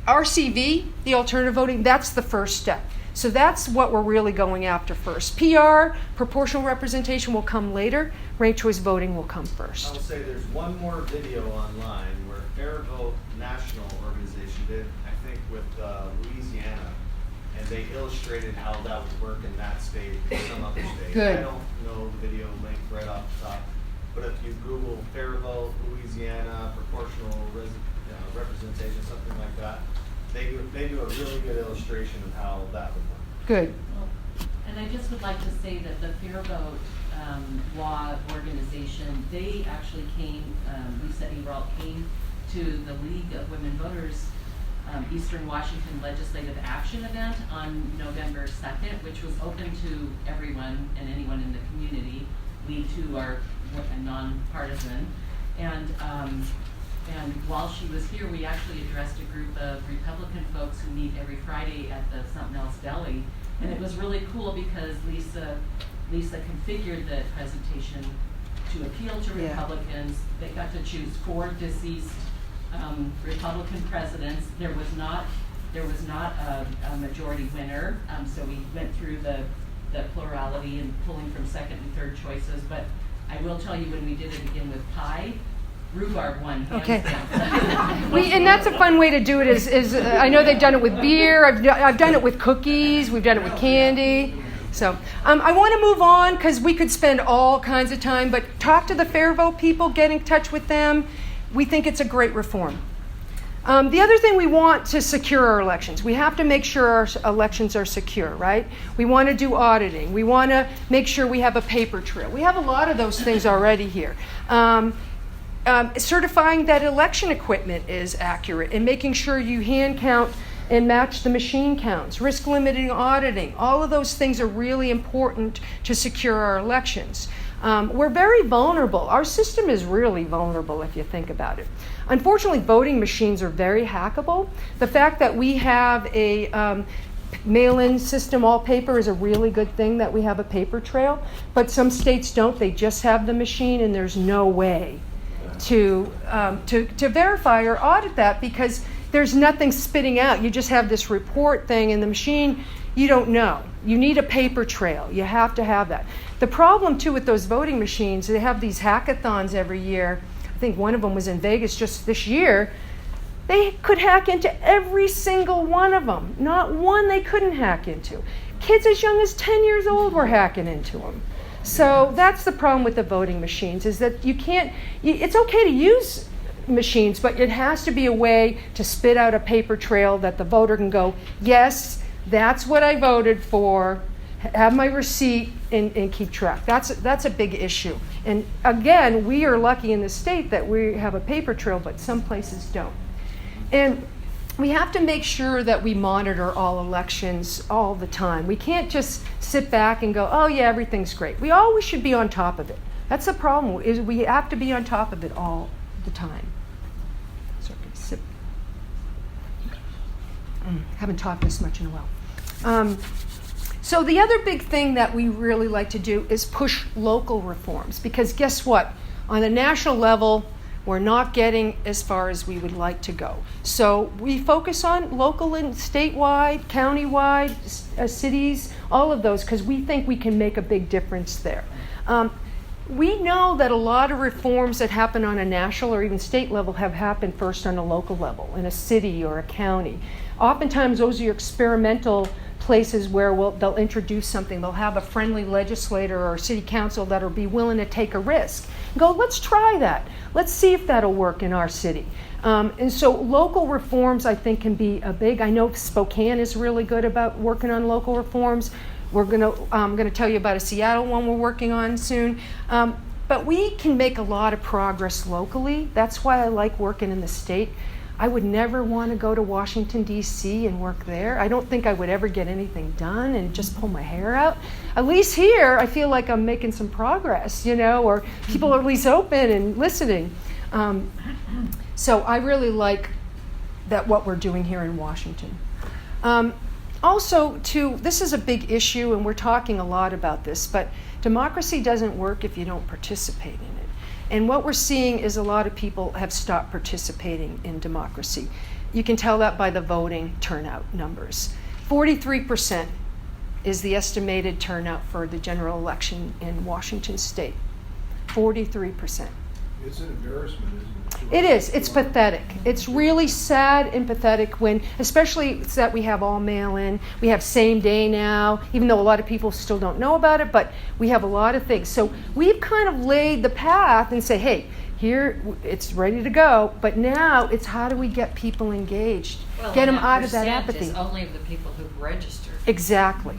RCV, the alternative voting, that's the first step. So that's what we're really going after first. PR, proportional representation, will come later. Ranked choice voting will come first. I'll say there's one more video online where Fair Vote National Organization did, I think with Louisiana, and they illustrated how that would work in that state and some other states. Good. I don't know the video link right off the top, but if you Google Fair Vote Louisiana proportional representation, something like that, they do a really good illustration of how that would work. Good. And I just would like to say that the Fair Vote law organization, they actually came, Lisa Eberald came to the League of Women Voters Eastern Washington Legislative Action event on November 2nd, which was open to everyone and anyone in the community. We too are nonpartisan. And And while she was here, we actually addressed a group of Republican folks who meet every Friday at the Something Else Deli. And it was really cool because Lisa configured the presentation to appeal to Yeah. Republicans. They got to choose 4 deceased Republican presidents. There was not a majority winner, so we went through the plurality and pulling from second and third choices. But I will tell you, when we did it again with pie, rhubarb won hands Okay. down. And that's a fun way to do it. Is I know they've done it with beer. I've done it with cookies. We've done it with candy. So I want to move on because we could spend all kinds of time. But talk to the Fair Vote people. Get in touch with them. We think it's a great reform. The other thing, we want to secure our elections. We have to make sure our elections are secure, right? We want to do auditing. We want to make sure we have a paper trail. We have a lot of those things already here. Certifying that election equipment is accurate and making sure you hand count and match the machine counts. Risk limiting auditing. All of those things are really important to secure our elections. We're very vulnerable. Our system is really vulnerable if you think about it. Unfortunately, voting machines are very hackable. The fact that we have a mail-in system, all paper, is a really good thing that we have a paper trail. But some states don't. They just have the machine, and there's no way to verify or audit that because there's nothing spitting out. You just have this report thing in the machine. You don't know. You need a paper trail. You have to have that. The problem, too, with those voting machines, they have these hackathons every year. I think one of them was in Vegas just this year. They could hack into every single one of them. Not one they couldn't hack into. Kids as young as 10 years old were hacking into them. So that's the problem with the voting machines, is that you can't, it's okay to use machines, but it has to be a way to spit out a paper trail that the voter can go, yes, that's what I voted for, have my receipt, and keep track. That's a big issue. And again, we are lucky in the state that we have a paper trail, but some places don't. And we have to make sure that we monitor all elections all the time. We can't just sit back and go, oh yeah, everything's great. We always should be on top of it. That's the problem, is we have to be on top of it all the time. Sorry, sip. Haven't talked this much in a while. So the other big thing that we really like to do is push local reforms, because guess what? On a national level, we're not getting as far as we would like to go. So we focus on local and statewide, countywide, cities, all of those, because we think we can make a big difference there. We know that a lot of reforms that happen on a national or even state level have happened first on a local level, in a city or a county. Oftentimes those are your experimental places where they'll introduce something. They'll have a friendly legislator or city council that'll be willing to take a risk. Go, let's try that. Let's see if that'll work in our city. And so local reforms, I think, can be a big. I know Spokane is really good about working on local reforms. I'm going to tell you about a Seattle one we're working on soon. But we can make a lot of progress locally. That's why I like working in the state. I would never want to go to Washington, D.C. and work there. I don't think I would ever get anything done and just pull my hair out. At least here, I feel like I'm making some progress, or people are at least open and listening. So I really like what we're doing here in Washington. Also, this is a big issue, and we're talking a lot about this, but democracy doesn't work if you don't participate in it. And what we're seeing is a lot of people have stopped participating in democracy. You can tell that by the voting turnout numbers. 43% is the estimated turnout for the general election in Washington state. 43%. It's an embarrassment, isn't it? It is. It's pathetic. It's really sad and pathetic when, especially that we have all mail-in. We have same day now, even though a lot of people still don't know about it, but we have a lot of things. So we've kind of laid the path and say, hey, here, it's ready to go, but now it's how do we get people engaged? Get them out of that apathy. Is only of the people who've registered. Exactly.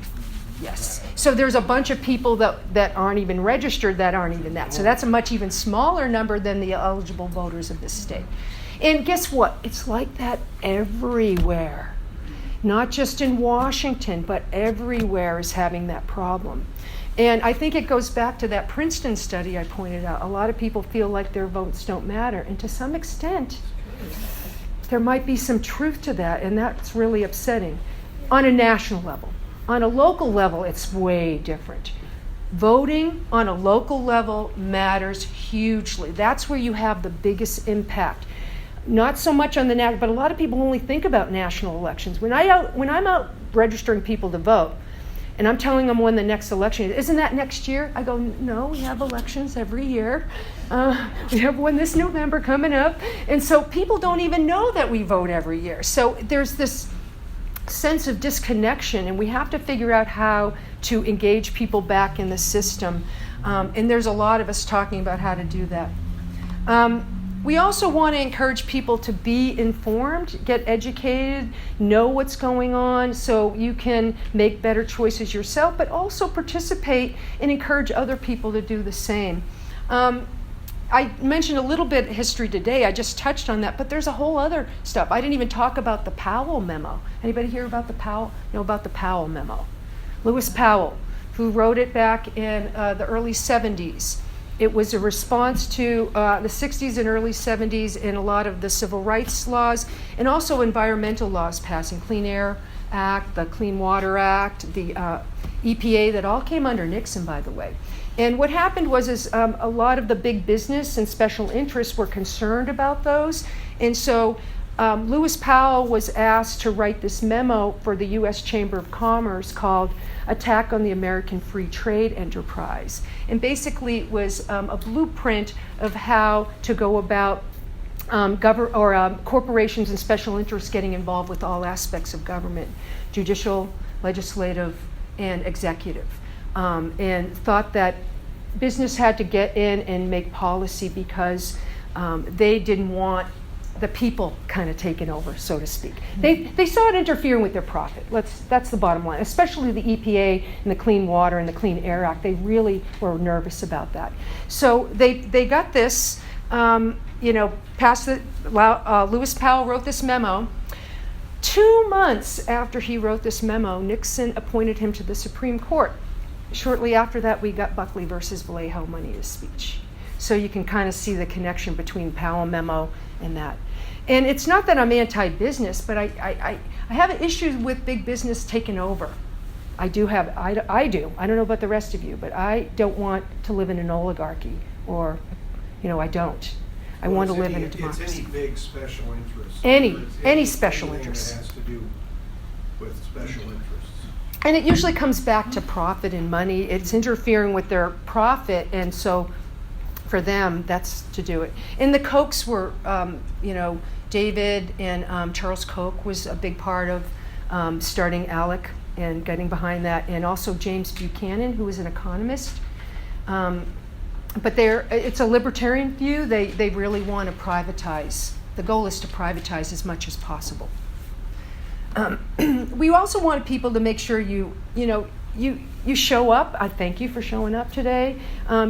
Yes. So there's a bunch of people that aren't even registered that aren't even that. So that's a much even smaller number than the eligible voters of this state. And guess what? It's like that everywhere. Not just in Washington, but everywhere is having that problem. And I think it goes back to that Princeton study I pointed out. A lot of people feel like their votes don't matter, and to some extent, there might be some truth to that, and that's really upsetting on a national level. On a local level, it's way different. Voting on a local level matters hugely. That's where you have the biggest impact. Not so much on the national, but a lot of people only think about national elections. When I'm out registering people to vote, and I'm telling them when the next election is, isn't that next year? I go, no, we have elections every year. We have one this November coming up. And so people don't even know that we vote every year. So there's this sense of disconnection, and we have to figure out how to engage people back in the system. And there's a lot of us talking about how to do that. We also want to encourage people to be informed, get educated, know what's going on so you can make better choices yourself, but also participate and encourage other people to do the same. I mentioned a little bit of history today. I just touched on that, but there's a whole other stuff. I didn't even talk about the Powell memo. Anybody hear about the Powell? Know about the Powell memo? Lewis Powell, who wrote it back in the early 70s. It was a response to the 60s and early 70s in a lot of the civil rights laws and also environmental laws passing, Clean Air Act, the Clean Water Act, the EPA, that all came under Nixon, by the way. And what happened was a lot of the big business and special interests were concerned about those. And so Lewis Powell was asked to write this memo for the U.S. Chamber of Commerce called Attack on the American Free Trade Enterprise. And basically it was a blueprint of how to go about corporations and special interests getting involved with all aspects of government, judicial, legislative, and executive. And thought that business had to get in and make policy because they didn't want the people kind of taken over, so to speak. They saw it interfering with their profit. That's the bottom line. Especially the EPA and the Clean Water and the Clean Air Act. They really were nervous about that. So they got this, passed it. Lewis Powell wrote this memo. 2 months after he wrote this memo, Nixon appointed him to the Supreme Court. Shortly after that, we got Buckley versus Vallejo money to speech. So you can kind of see the connection between Powell memo and that. And it's not that I'm anti-business, but I have issues with big business taking over. I do. I don't know about the rest of you, but I don't want to live in an oligarchy, or, I don't. I want to live in a democracy. It's any big special interest. Any special anything interest. that has to do with special interests. And it usually comes back to profit and money. It's interfering with their profit, and so for them, that's to do it. And the Kochs were, David and Charles Koch was a big part of starting ALEC and getting behind that, and also James Buchanan, who was an economist. But it's a libertarian view. They really want to privatize. The goal is to privatize as much as possible. We also want people to make sure you show up. I thank you for showing up today,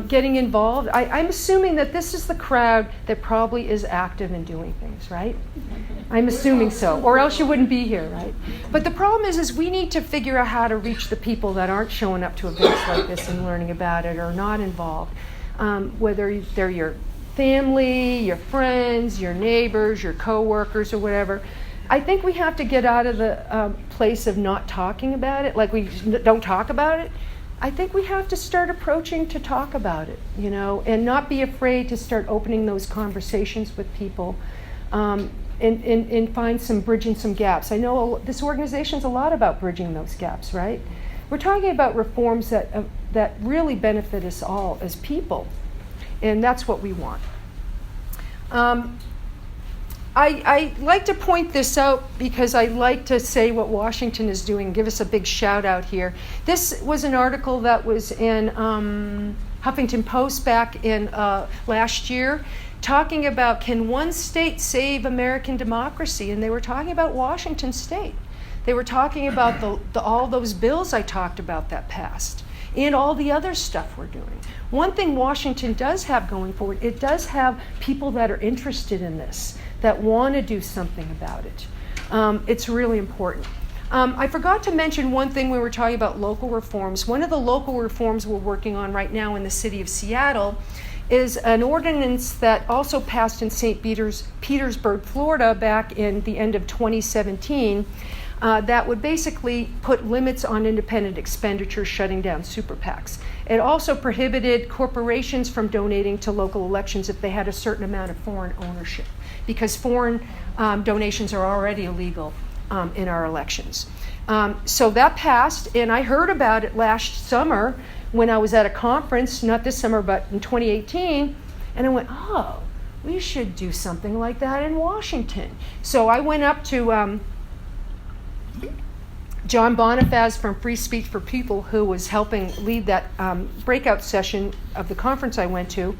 getting involved. I'm assuming that this is the crowd that probably is active in doing things, right? I'm assuming so, or else you wouldn't be here, right? But the problem is we need to figure out how to reach the people that aren't showing up to events like this and learning about it or not involved, whether they're your family, your friends, your neighbors, your coworkers, or whatever. I think we have to get out of the place of not talking about it, like we don't talk about it. I think we have to start approaching to talk about it, and not be afraid to start opening those conversations with people, and find bridging some gaps. I know this organization's a lot about bridging those gaps, right? We're talking about reforms that really benefit us all as people, and that's what we want. I like to point this out because I like to say what Washington is doing, give us a big shout out here. This was an article that was in Huffington Post back in last year, talking about, can one state save American democracy? And they were talking about Washington State. They were talking about all those bills I talked about that passed, and all the other stuff we're doing. One thing Washington does have going forward, it does have people that are interested in this, that want to do something about it. It's really important. I forgot to mention one thing when we were talking about local reforms. One of the local reforms we're working on right now in the city of Seattle is an ordinance that also passed in St. Petersburg, Florida, back in the end of 2017, that would basically put limits on independent expenditures, shutting down super PACs. It also prohibited corporations from donating to local elections if they had a certain amount of foreign ownership, because foreign donations are already illegal in our elections. So that passed, and I heard about it last summer when I was at a conference, not this summer, but in 2018, and I went, oh, we should do something like that in Washington. So I went up to John Bonifaz from Free Speech for People, who was helping lead that breakout session of the conference I went to,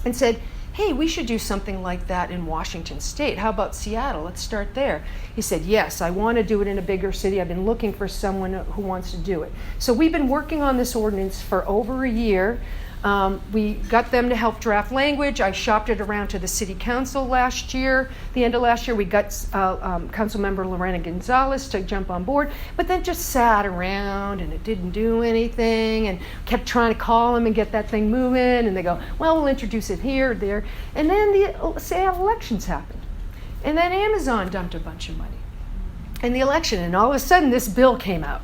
and said, hey, we should do something like that in Washington State. How about Seattle? Let's start there. He said, yes, I want to do it in a bigger city. I've been looking for someone who wants to do it. So we've been working on this ordinance for over a year. We got them to help draft language. I shopped it around to the city council last year. The end of last year, we got council member Lorena Gonzalez to jump on board, but then just sat around and it didn't do anything, and kept trying to call them and get that thing moving, and they go, well, we'll introduce it here or there. And then the Seattle elections happened. And then Amazon dumped a bunch of money in the election, and all of a sudden this bill came out.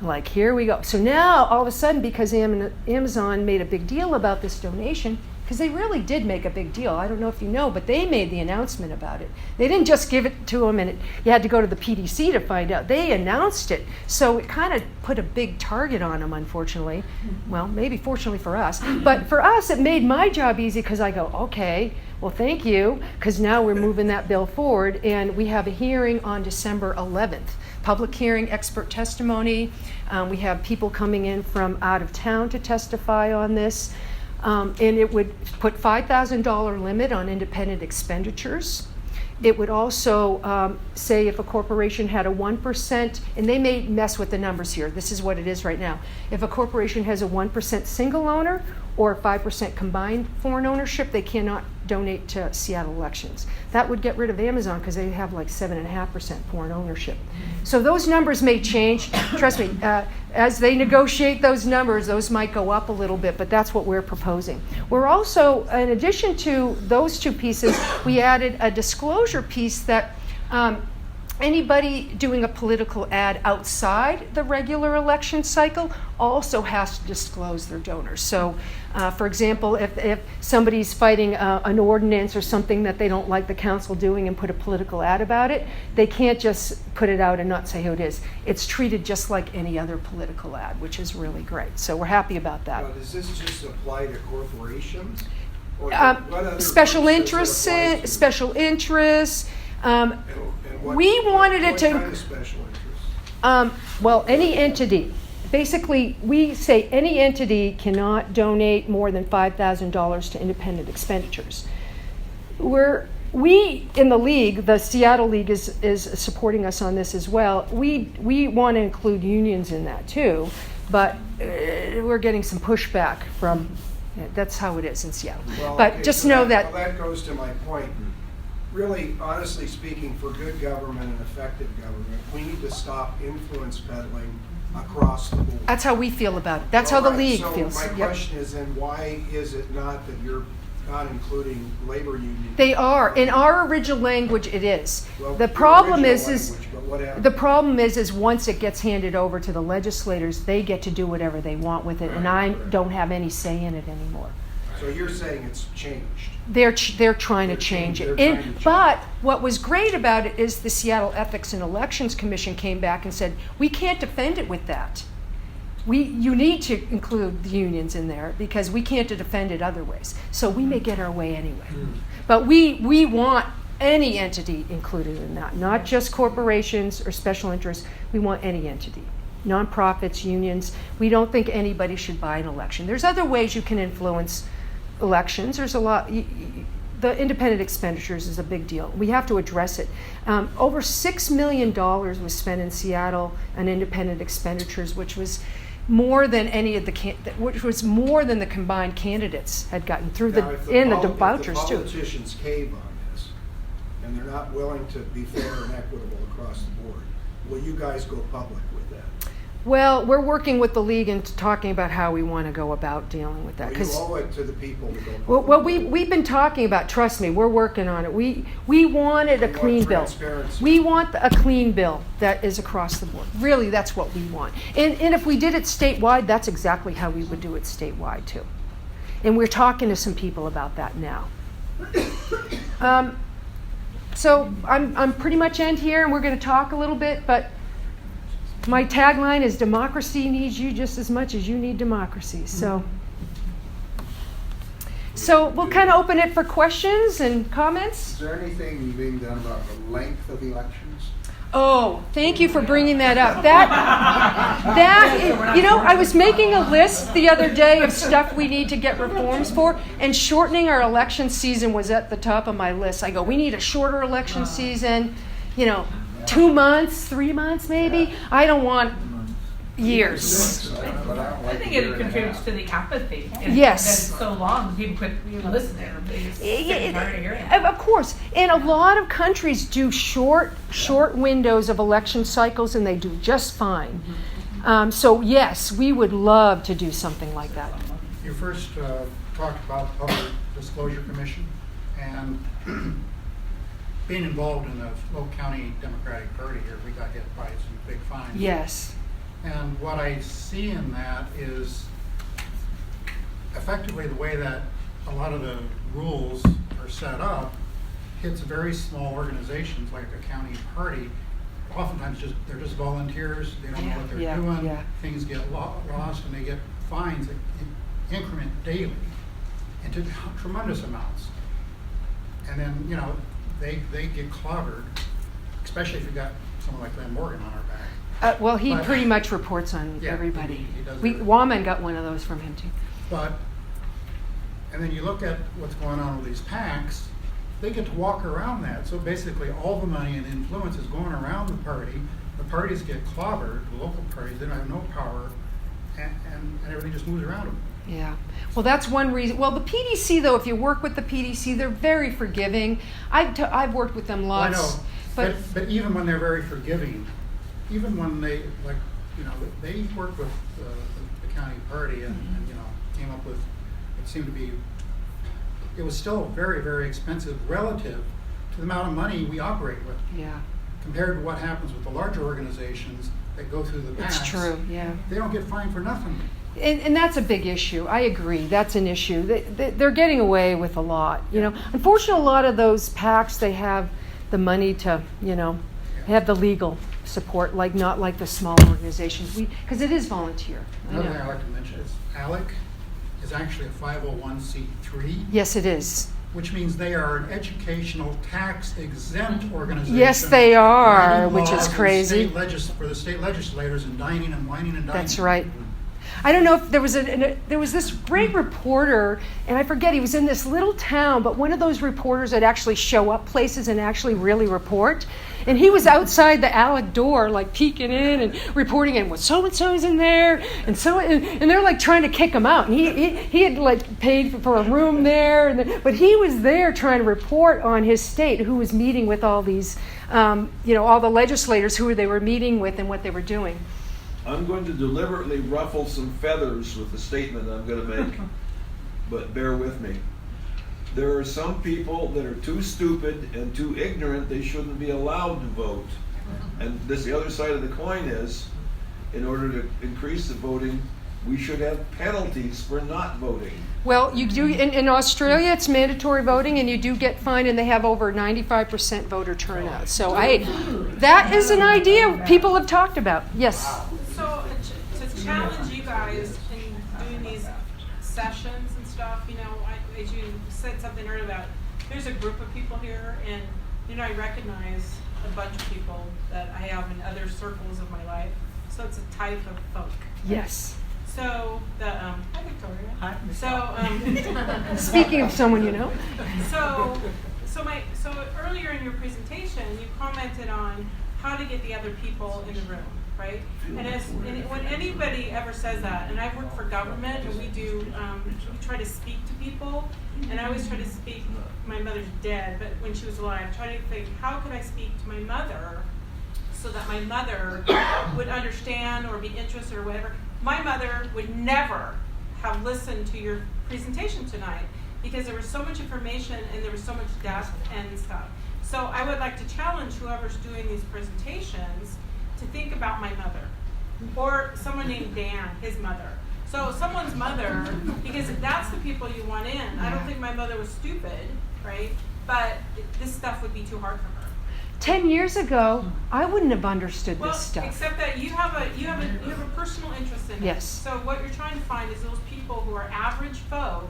Like, here we go. So now, all of a sudden, because Amazon made a big deal about this donation, because they really did make a big deal. I don't know if you know, but they made the announcement about it. They didn't just give it to them and you had to go to the PDC to find out. They announced it. So it kind of put a big target on them, unfortunately. Well, maybe fortunately for us. But for us, it made my job easy, because I go, okay, well, thank you, because now we're moving that bill forward, and we have a hearing on December 11th. Public hearing, expert testimony. We have people coming in from out of town to testify on this. And it would put $5,000 limit on independent expenditures. It would also say if a corporation had a 1%, and they may mess with the numbers here, this is what it is right now. If a corporation has a 1% single owner or 5% combined foreign ownership, they cannot donate to Seattle elections. That would get rid of Amazon, because they have like 7.5% foreign ownership. So those numbers may change. Trust me, as they negotiate those numbers, those might go up a little bit, but that's what we're proposing. We're also, in addition to those two pieces, we added a disclosure piece that anybody doing a political ad outside the regular election cycle also has to disclose their donors. So, for example, if somebody's fighting an ordinance or something that they don't like the council doing and put a political ad about it, they can't just put it out and not say who it is. It's treated just like any other political ad, which is really great. So we're happy about that. Now, does this just apply to corporations? Or what other Special groups does interests, it apply to? special interests. And what, We wanted it what to- kind of special interests? Well, any entity. Basically, we say any entity cannot donate more than $5,000 to independent expenditures. We in the league, the Seattle League is supporting us on this as well. We want to include unions in that too, but we're getting some pushback from. That's how it is in Seattle. Well, but okay, just so know well, that goes to my point. Really, honestly speaking, for good government and effective government, we need to stop influence peddling across the board. that's how we feel about it. That's how the All right, league so feels. my Yep. question is then, why is it not that you're not including labor unions? They are. In our original language, it is. Well, The your problem original is language, but whatever. the problem is once it gets handed over to the legislators, they get to do whatever they want with it, and I don't have any say in it anymore. So you're saying it's changed? They're trying to change it. They're trying to change But what was great about it is the Seattle Ethics and Elections Commission came back and said, we can't defend it with that. You need to include the unions in there because we can't defend it other ways. So we may get our way anyway. But we want any entity included in that, not just corporations or special interests. We want any entity. Nonprofits, unions. We don't think anybody should buy an election. There's other ways you can influence elections. There's a lot. The independent expenditures is a big deal. We have to address it. Over $6 million was spent in Seattle on independent expenditures, which was more than any of which was more than the combined candidates had gotten through Now, if the vouchers if the too. politicians cave on this, and they're not willing to be fair and equitable across the board, will you guys go public with that? Well, we're working with the league and talking about how we want to go about dealing with that. Well, you owe it to the people to go public. Well, we've been talking about, trust me, we're working on it. We wanted a We want clean bill. transparency. We want a clean bill that is across the board. Really, that's what we want. And if we did it statewide, that's exactly how we would do it statewide too. And we're talking to some people about that now. So I'm pretty much end here, and we're going to talk a little bit, but my tagline is democracy needs you just as much as you need democracy. So we'll kind of open it for questions and comments. Is there anything being done about the length of elections? Oh, thank you for bringing that up. I was making a list the other day of stuff we need to get reforms for, and shortening our election season was at the top of my list. I go, we need a shorter election season, 2 months, 3 months maybe. I don't want years. I think it contributes to the apathy. Yes. It's so long, people quit listening. They just get tired of hearing it. Of course. And a lot of countries do short windows of election cycles, and they do just fine. So yes, we would love to do something like that. You first talked about the Public Disclosure Commission and being involved in the Will County Democratic Party here. We got hit by some big fines. Yes. And what I see in that is effectively the way that a lot of the rules are set up hits very small organizations like a county party. Oftentimes they're just volunteers, they don't know what they're doing, things get lost and they get fines that increment daily into tremendous amounts. And then, they get clobbered, especially if you've got someone like Glenn Morgan on our back. Well, he pretty much reports on everybody. He does Waumann got one of those from him too. And then you look at what's going on with these PACs, they get to walk around that. So basically all the money and influence is going around the party. The parties get clobbered, the local parties, they don't have no power, and everything just moves around them. Yeah. Well, that's one reason. Well, the PDC, though, if you work with the PDC, they're very forgiving. I've worked with them lots. I know, but even when they're very forgiving, even when they, they worked with the county party and came up with what seemed to be, it was still very, very expensive relative to the amount of money we operate with. Yeah. Compared to what happens with the larger organizations that go through the PACs. It's true, yeah. They don't get fined for nothing. And that's a big issue. I agree. That's an issue. They're getting away with a lot. Unfortunately, a lot of those PACs, they have the money to, have the legal support, not like the small organizations. Because it is volunteer. Another thing I'd like to mention is ALEC is actually a 501c3. Yes, it is. Which means they are an educational tax exempt organization. Yes, they are, which is crazy. For the state legislators and dining and whining and dining. That's right. I don't know if there was this great reporter, and I forget, he was in this little town, but one of those reporters that actually show up places and actually really report. And he was outside the ALEC door, peeking in and reporting, and so-and-so's in there, and they're trying to kick him out. And he had paid for a room there, but he was there trying to report on his state, who was meeting with all these, all the legislators who they were meeting with and what they were doing. I'm going to deliberately ruffle some feathers with the statement I'm going to make, but bear with me. There are some people that are too stupid and too ignorant, they shouldn't be allowed to vote. And the other side of the coin is, in order to increase the voting, we should have penalties for not voting. Well, you do in Australia. It's mandatory voting, and you do get fined, and they have over 95% voter turnout. So that is an idea people have talked about. Yes. So to challenge you guys in doing these sessions and stuff, as you said something earlier about, there's a group of people here, and I recognize a bunch of people that I have in other circles of my life. So it's a type of folk. Yes. So hi Victoria. Hi. So speaking of someone you know. So earlier in your presentation, you commented on how to get the other people in the room, right? And when anybody ever says that, and I work for government, and we try to speak to people, and I always try to speak. My mother's dead, but when she was alive, try to think, how could I speak to my mother so that my mother would understand or be interested or whatever. My mother would never have listened to your presentation tonight because there was so much information and there was so much depth and stuff. So I would like to challenge whoever's doing these presentations to think about my mother or someone named Dan, his mother. So someone's mother, because that's the people you want in. I don't think my mother was stupid, right? But this stuff would be too hard for her. 10 years ago, I wouldn't have understood Well, this stuff. except that you have a personal interest in it. Yes. So what you're trying to find is those people who are average folk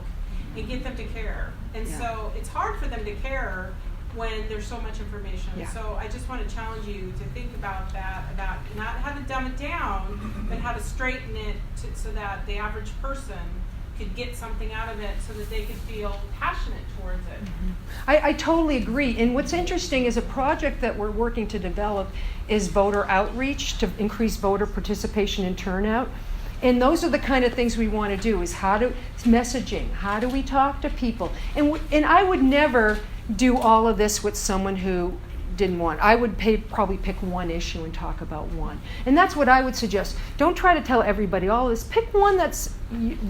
and get them to care. And Yeah. so it's hard for them to care when there's so much information. Yeah. So I just want to challenge you to think about that, about not how to dumb it down, but how to straighten it so that the average person could get something out of it so that they could feel passionate towards it. I totally agree. And what's interesting is a project that we're working to develop is voter outreach to increase voter participation and turnout. And those are the kind of things we want to do, is messaging, how do we talk to people? And I would never do all of this with someone who didn't want. I would probably pick one issue and talk about one. And that's what I would suggest. Don't try to tell everybody all this. Pick one that's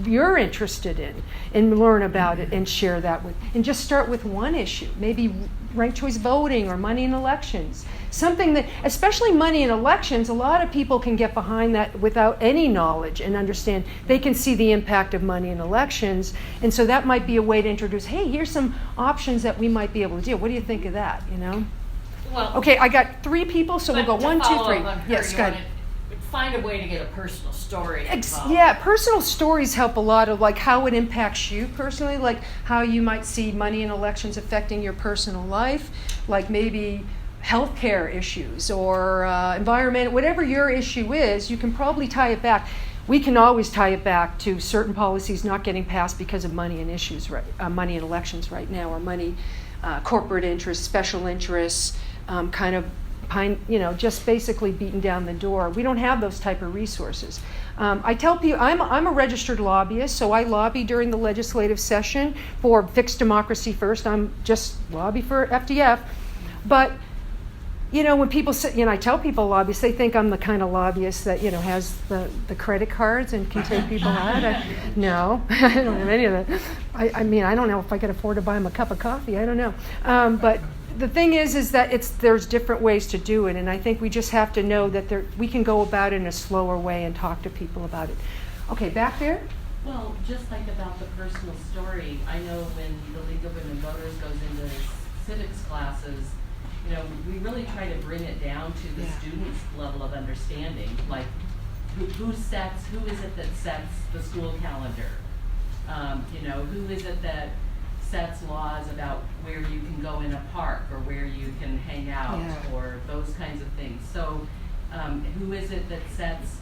you're interested in and learn about it and share that with. And just start with one issue. Maybe ranked choice voting or money in elections. Something that, especially money in elections, a lot of people can get behind that without any knowledge and understand. They can see the impact of money in elections. And so that might be a way to introduce, hey, here's some options that we might be able to do. What do you think of that, you know? Well, Okay, I got 3 people, so we'll go 1, 2, 3. Yes, go ahead. Find a way to get a personal story involved. Yeah, personal stories help a lot of like how it impacts you personally, like how you might see money in elections affecting your personal life, like maybe healthcare issues or environment, whatever your issue is, you can probably tie it back. We can always tie it back to certain policies not getting passed because of money and issues, money in elections right now, or money, corporate interests, special interests, just basically beaten down the door. We don't have those type of resources. I tell people, I'm a registered lobbyist, so I lobby during the legislative session for Fixed Democracy First. I'm just lobby for FDF. But, when people say, I tell people lobbyists, they think I'm the kind of lobbyist that, has the credit cards and can take people out. No, I don't have any of that. I don't know if I could afford to buy them a cup of coffee. I don't know. But the thing is that there's different ways to do it, and I think we just have to know that we can go about it in a slower way and talk to people about it. Okay, back there? Well, just like about the personal story, I know when the League of Women Voters goes into civics classes, we really try to bring it down to the student's level of understanding, like who is it that sets the school calendar? Who is it that sets laws about where you can go in a park or where you can hang out or those kinds of things. So who is it that sets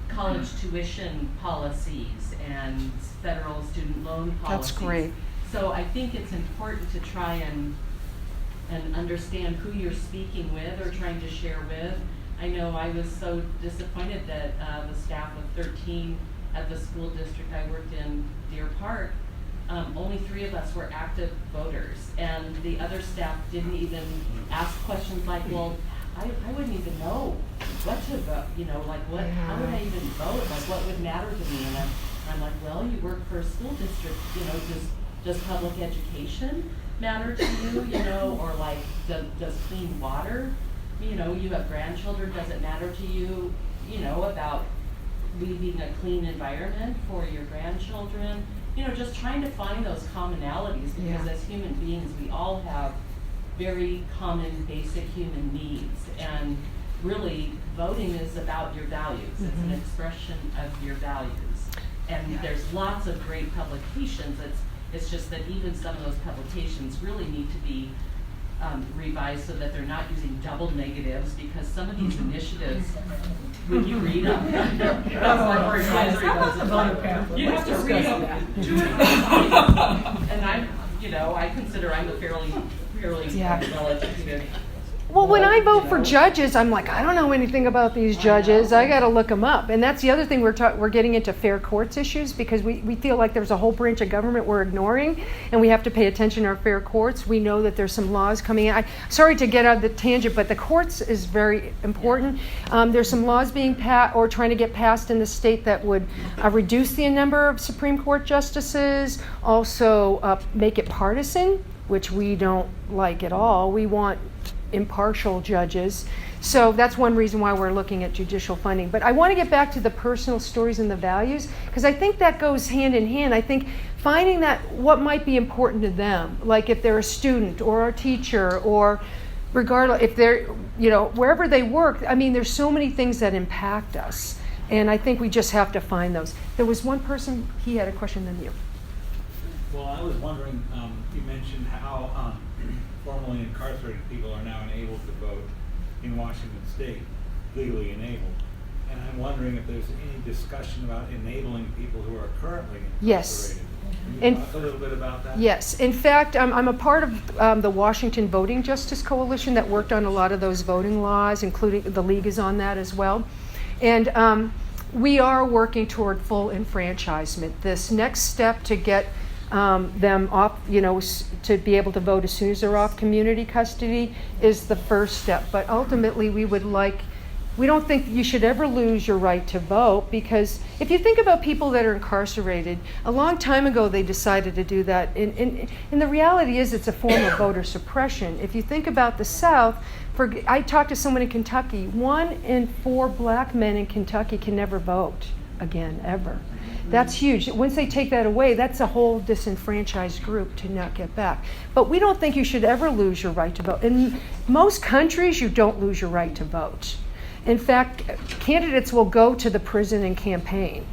college tuition policies and federal student loan policies? That's great. So I think it's important to try and understand who you're speaking with or trying to share with. I know I was so disappointed that the staff of 13 at the school district I worked in, Deer Park, only 3 of us were active voters, and the other staff didn't even ask questions like, well, I wouldn't even know what to vote, how would I even vote? Like, what would matter to me? And I'm like, well, you work for a school district, does public education matter to you, or like, does clean water, you have grandchildren, does it matter to you, about leaving a clean environment for your grandchildren? Just trying to find those commonalities, because as human beings, we all have very common, basic human needs. And really, voting is about your values. It's an expression of your values. And there's lots of great publications. It's just that even some of those publications really need to be revised so that they're not using double negatives, because some of these initiatives, when you read them, you have to read them 2 or 3 times. And I consider I'm a fairly well-educated Well, when I vote for judges, I'm like, I don't know anything about these judges. I got to look them up. And that's the other thing we're getting into fair courts issues, because we feel like there's a whole branch of government we're ignoring, and we have to pay attention to our fair courts. We know that there's some laws coming in. Sorry to get out of the tangent, but the courts is very important. There's some laws being passed or trying to get passed in the state that would reduce the number of Supreme Court justices, also make it partisan, which we don't like at all. We want impartial judges. So that's one reason why we're looking at judicial funding. But I want to get back to the personal stories and the values, because I think that goes hand in hand. I think finding that what might be important to them, like if they're a student or a teacher, or regardless, if they're, wherever they work, I mean, there's so many things that impact us. And I think we just have to find those. There was one person, he had a question, then you. Well, I was wondering, you mentioned how formerly incarcerated people are now enabled to vote in Washington State, legally enabled. And I'm wondering if there's any discussion about enabling people who are currently incarcerated. Yes. Can you talk a little bit about that? Yes. In fact, I'm a part of the Washington Voting Justice Coalition that worked on a lot of those voting laws, including the League is on that as well. And we are working toward full enfranchisement. This next step to get them off, to be able to vote as soon as they're off community custody is the first step. But ultimately, we don't think you should ever lose your right to vote, because if you think about people that are incarcerated, a long time ago they decided to do that. And the reality is it's a form of voter suppression. If you think about the South, I talked to someone in Kentucky, 1 in 4 black men in Kentucky can never vote again, ever. That's huge. Once they take that away, that's a whole disenfranchised group to not get back. But we don't think you should ever lose your right to vote. In most countries, you don't lose your right to vote. In fact, candidates will go to the prison and campaign.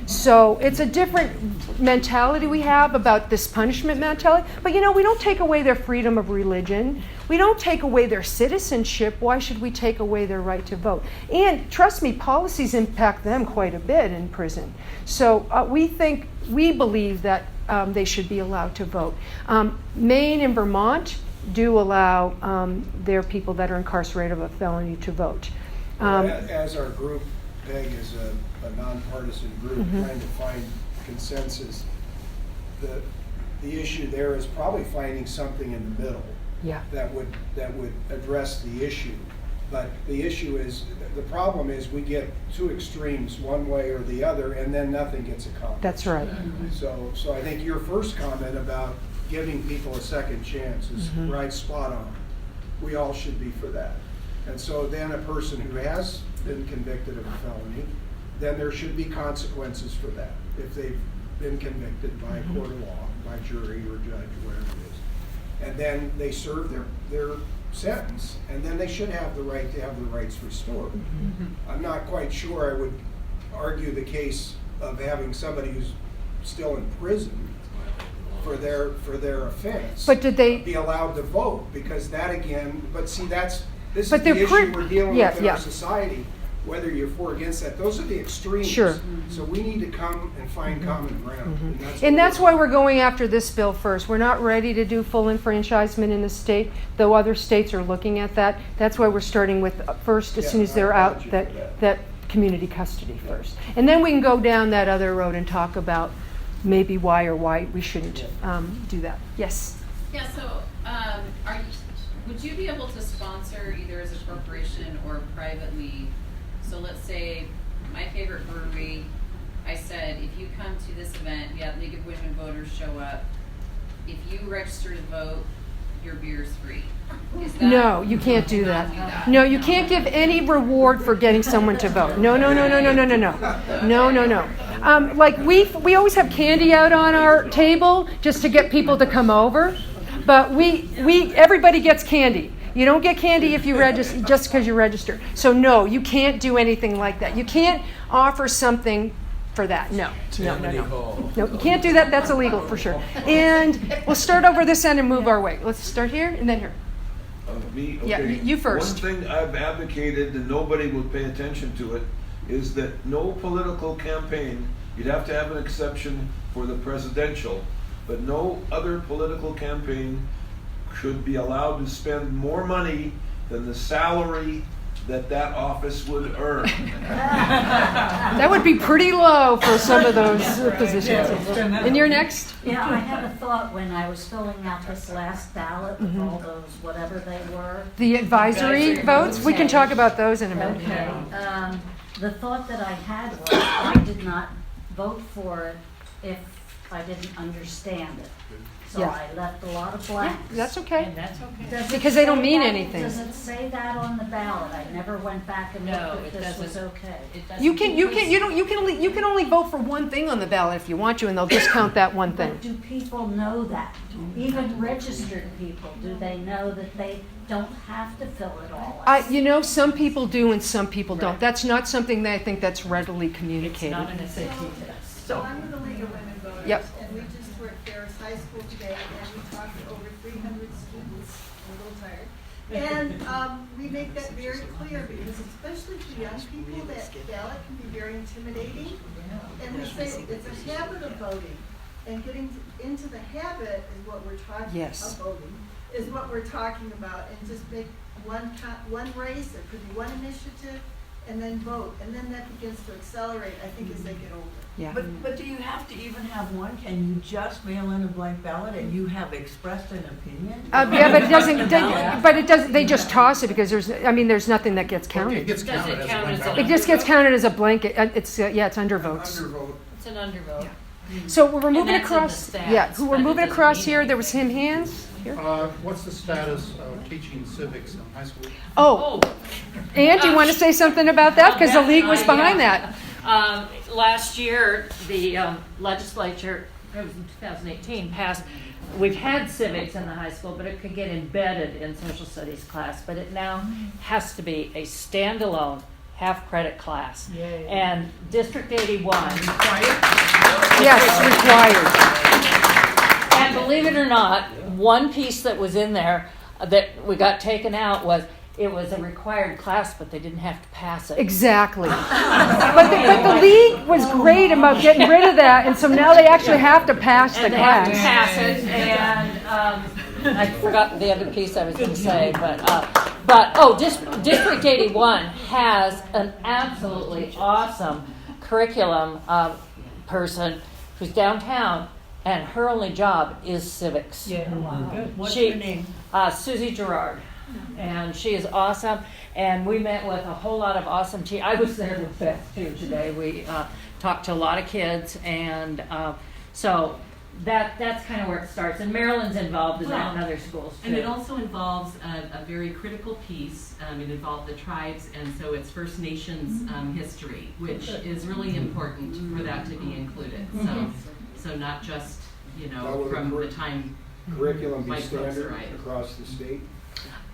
So it's a different mentality we have about this punishment mentality. But we don't take away their freedom of religion. We don't take away their citizenship. Why should we take away their right to vote? And trust me, policies impact them quite a bit in prison. So we believe that they should be allowed to vote. Maine and Vermont do allow their people that are incarcerated of a felony to vote. As our group, PEG is a nonpartisan group trying to find consensus, the issue there is probably finding something in the middle that would address the issue. But the issue is, the problem is we get two extremes, one way or the other, and then nothing gets accomplished. That's right. So I think your first comment about giving people a second chance is right spot on. We all should be for that. And so then a person who has been convicted of a felony, then there should be consequences for that if they've been convicted by a court of law, by jury or judge, whatever it is. And then they serve their sentence, and then they should have the right to have their rights restored. I'm not quite sure I would argue the case of having somebody who's still in prison for their offense, but did they be allowed to vote? Because that again, this is but the they're issue we're dealing with in yeah. our society, whether you're for or against that. Those are the extremes. Sure. So we need to come and find common ground. And that's why we're going after this bill first. We're not ready to do full enfranchisement in the state, though other states are looking at that. That's why we're starting with first, as soon as they're out, that community custody first. And then we can go down that other road and talk about maybe why we shouldn't do that. Yes? Yeah, so would you be able to sponsor either as a corporation or privately? So let's say my favorite brewery, I said, if you come to this event, you have League of Women Voters show up. If you register to vote, your beer is free. No, you can't do that. No, you can't give any reward for getting someone to vote. No. Like we always have candy out on our table just to get people to come over, but everybody gets candy. You don't get candy if you register just because you register. So no, you can't do anything like that. You can't offer something for that. No, you can't do that. That's illegal for sure. And we'll start over this end and move our way. Let's start here and then here. Me? Okay. Yeah, you first. One thing I've advocated, and nobody will pay attention to it, is that no political campaign, you'd have to have an exception for the presidential, but no other political campaign should be allowed to spend more money than the salary that office would earn. That would be pretty low for some of those positions. And you're next? Yeah, I had a thought when I was filling out this last ballot with all those, whatever they were. The advisory votes? We can talk about those in a minute. Okay. The thought that I had was I did not vote for it if I didn't understand it. So Yeah. I left a lot of blanks. That's okay. And that's okay. Does it Because they don't say mean that- anything. Does it say that on the ballot? I never went back and No, looked it if this was doesn't. okay. It doesn't You can because- only vote for one thing on the ballot if you want to, and they'll discount that one thing. But do people know that? Even registered people, do they know that they don't have to fill it all out? Some people do and some people don't. That's not something that I think that's readily communicated. It's not an SAT test. So I'm in the League of Women Voters. Yep. And we just were at Ferris High School today, and we talked to over 300 students. I'm a little tired. And we make that very clear, because especially for young people, that ballot can be very intimidating. And we say it's a habit of voting, and getting into the habit is what we're talking Yes. of voting, is what we're talking about, and just make one race, it could be one initiative, and then vote, and then that begins to accelerate, I think, as they get older. Yeah. But do you have to even have one? Can you just mail in a blank ballot and you have expressed an opinion? Yeah, but it doesn't. They just toss it because there's nothing that gets counted. It gets counted as a blank ballot. It just gets counted as a blanket. It's undervotes. Undervote. It's an undervote. So we're moving that's in the across. stats, Yeah, but we're it moving doesn't across mean here. There was hands here. What's the status of teaching civics in high school? Oh, and do you want to say something about that? Because the league was behind that. Last year, the legislature, it was in 2018, passed, we've had civics in the high school, but it could get embedded in social studies class, but it now has to be a standalone half-credit class. Yay. And District 81... Yes, required. And believe it or not, one piece that was in there that we got taken out was, it was a required class, but they didn't have to pass it. Exactly. but the league was great about getting rid of that, and so now they actually have to pass the And they class. have to pass it, and I forgot the other piece I was going to say, but District 81 has an absolutely awesome curriculum person who's downtown, and her only job is civics. Yeah. Wow. What's She- her name? Susie Gerard. And she is awesome, and we met with a whole lot of awesome I was there with Beth too today. We talked to a lot of kids, and so that's kind of where it starts. And Maryland's involved in that and other schools too. And it also involves a very critical piece. It involved the tribes, and so it's First Nations history, which is really important for that to be included. So not just, from the time Curriculum be white folks standard arrived. across the state?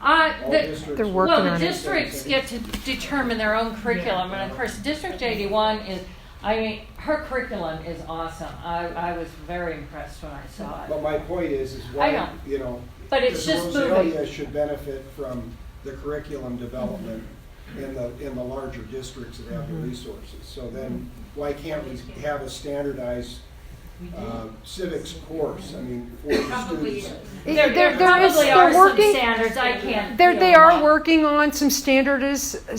They're working on it. Districts get to determine their own curriculum, and of course, District 81 is. Her curriculum is awesome. I was very impressed when I saw it. But my point is I why, know. But it's because just Rosalia moving. should benefit from the curriculum development in the larger districts that have the resources. So then, why can't we have a standardized civics course? I mean, for the students. There probably are some standards. I can't. They are working on some standardized Each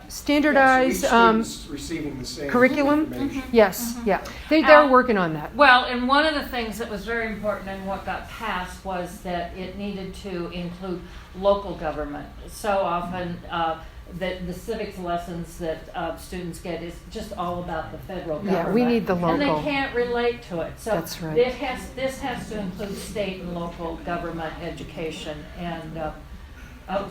student's receiving the same curriculum. information. Yes, yeah, they're working on that. Well, and one of the things that was very important and what got passed was that it needed to include local government. So often, the civics lessons that students get is just all about the federal government. Yeah, we need the And local. they can't relate to it. So That's right. This has to include state and local government education. And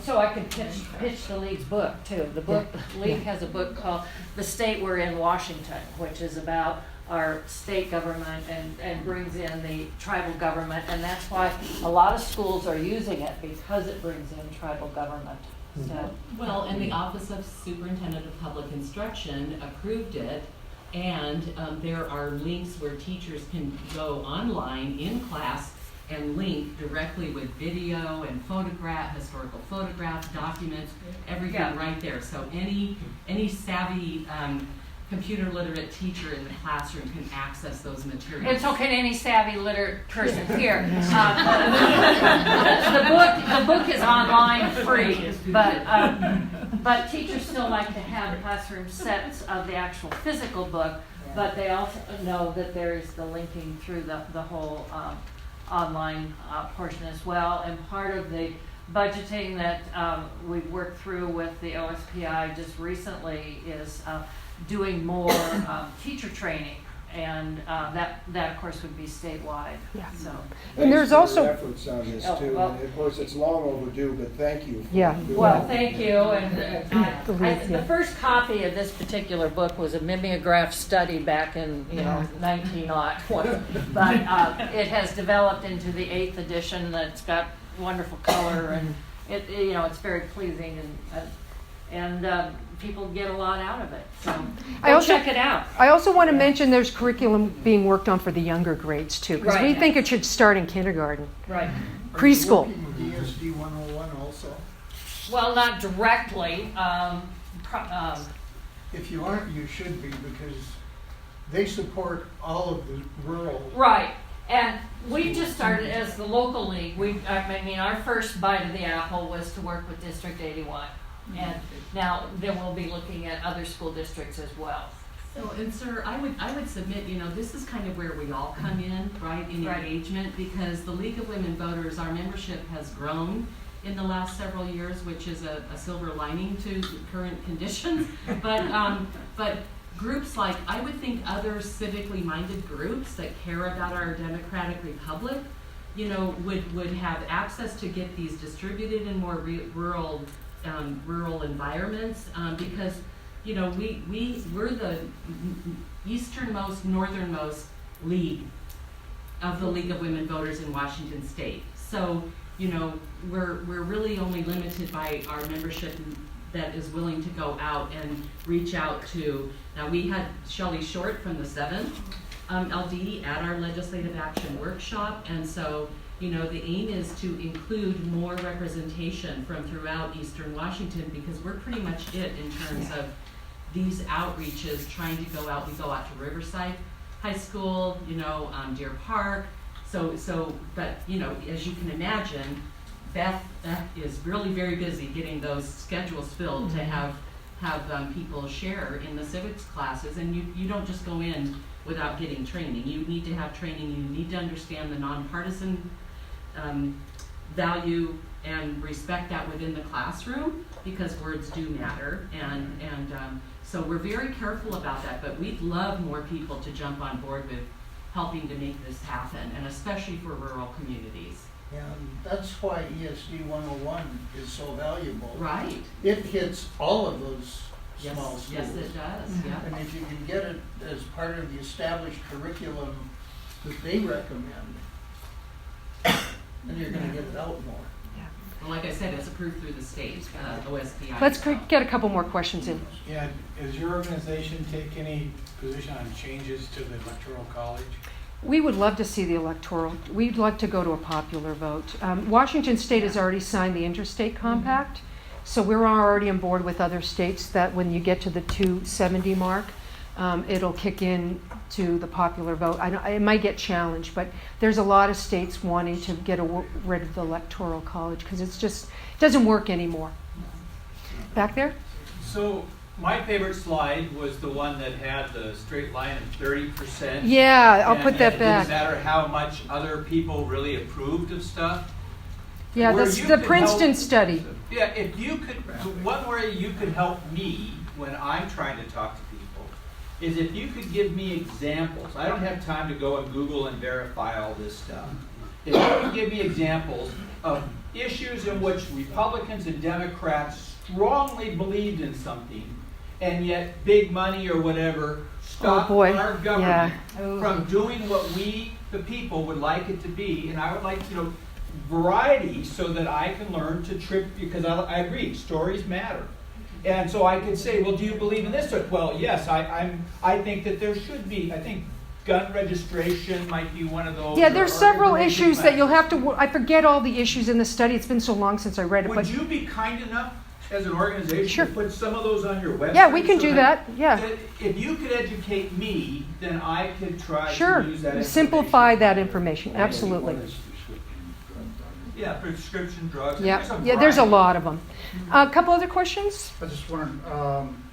so I could pitch the league's book too. The league has a book called "The State We're in, Washington," which is about our state government and brings in the tribal government. And that's why a lot of schools are using it, because it brings in tribal government. So. Well, and the Office of Superintendent of Public Instruction approved it, and there are links where teachers can go online in class and link directly with video and historical photographs, documents, everything right there. So any savvy computer literate teacher in the classroom can access those materials. And so can any savvy literate person here. The book is online free, but teachers still like to have classroom sets of the actual physical book, but they also know that there's the linking through the whole online portion as well. And part of the budgeting that we've worked through with the OSPI just recently is doing more teacher training, and that of course would be statewide. Yeah. So. And there's Thanks for also your efforts on this too. well- And of course, it's long overdue, but thank you. For Yeah. doing Well, it. thank you. And the first copy of this particular book was a mimeograph study back in 1901, but it has developed into the 8th edition. That's got wonderful color, and it's very pleasing, and people get a lot out of it. So check it out. I also want to mention there's curriculum being worked on for the younger grades too, because we Right. think it should start in kindergarten, Right. preschool. Are you working with ESD 101 also? Well, not directly. If you aren't, you should be, because they support all of the rural. Right. And we just started as the local league. Our first bite of the apple was to work with District 81. And now then we'll be looking at other school districts as well. So, and sir, I would submit, this is kind of where we all come in, right, in Right. engagement, because the League of Women Voters, our membership has grown in the last several years, which is a silver lining to current conditions. But groups like, I would think other civically minded groups that care about our democratic republic, would have access to get these distributed in more rural environments, because we're the easternmost, northernmost league of the League of Women Voters in Washington State. So we're really only limited by our membership that is willing to go out and reach out to. Now, we had Shelley Short from the 7th LD at our legislative action workshop, and so the aim is to include more representation from throughout Eastern Washington, because we're pretty much it in terms of these outreaches, trying to go out. We go out to Riverside High School, Deer Park. But as you can imagine, Beth is really very busy getting those schedules filled to have people share in the civics classes, and you don't just go in without getting training. You need to have training. You need to understand the nonpartisan value and respect that within the classroom, because words do matter, and so we're very careful about that. But we'd love more people to jump on board with helping to make this happen, and especially for rural communities. And that's why ESD 101 is so valuable. Right. It hits all of those small schools. Yes, it does. Yeah. And if you can get it as part of the established curriculum that they recommend, then you're going to get it out more. Well, like I said, it's approved through the state, OSPI. Let's get a couple more questions in. Yeah, does your organization take any position on changes to the electoral college? We would love to see the electoral. We'd like to go to a popular vote. Washington State has already signed the Interstate Compact, so we're already on board with other states that when you get to the 270 mark, it'll kick in to the popular vote. It might get challenged, but there's a lot of states wanting to get rid of the electoral college because it doesn't work anymore. Back there? So my favorite slide was the one that had the straight line of 30%. Yeah, I'll put that It back. doesn't matter how much other people really approved of stuff. Yeah, Where that's you the could Princeton help- study. Yeah, if you could, one way you could help me when I'm trying to talk to people is if you could give me examples. I don't have time to go and Google and verify all this stuff. If you could give me examples of issues in which Republicans and Democrats strongly believed in something, and yet big money or whatever stopped our government from doing what we, the people, would like it to be. And I would like, variety so that I can learn to because I agree, stories matter. And so I could say, well, do you believe in this? Well, yes, I think that there should be. I think gun registration might be one of those. Yeah, there's several issues that you'll have to. I forget all the issues in the study. It's been so long since I read it. Would you be kind enough as an organization Sure. to put some of those on your website? Yeah, we can so do that, yeah. If you could educate me, then I could try Sure, to use that information. simplify that information, absolutely. Yeah, prescription drugs. Yeah, There's a yeah, there's a variety. lot of them. A couple other questions? I just wondered,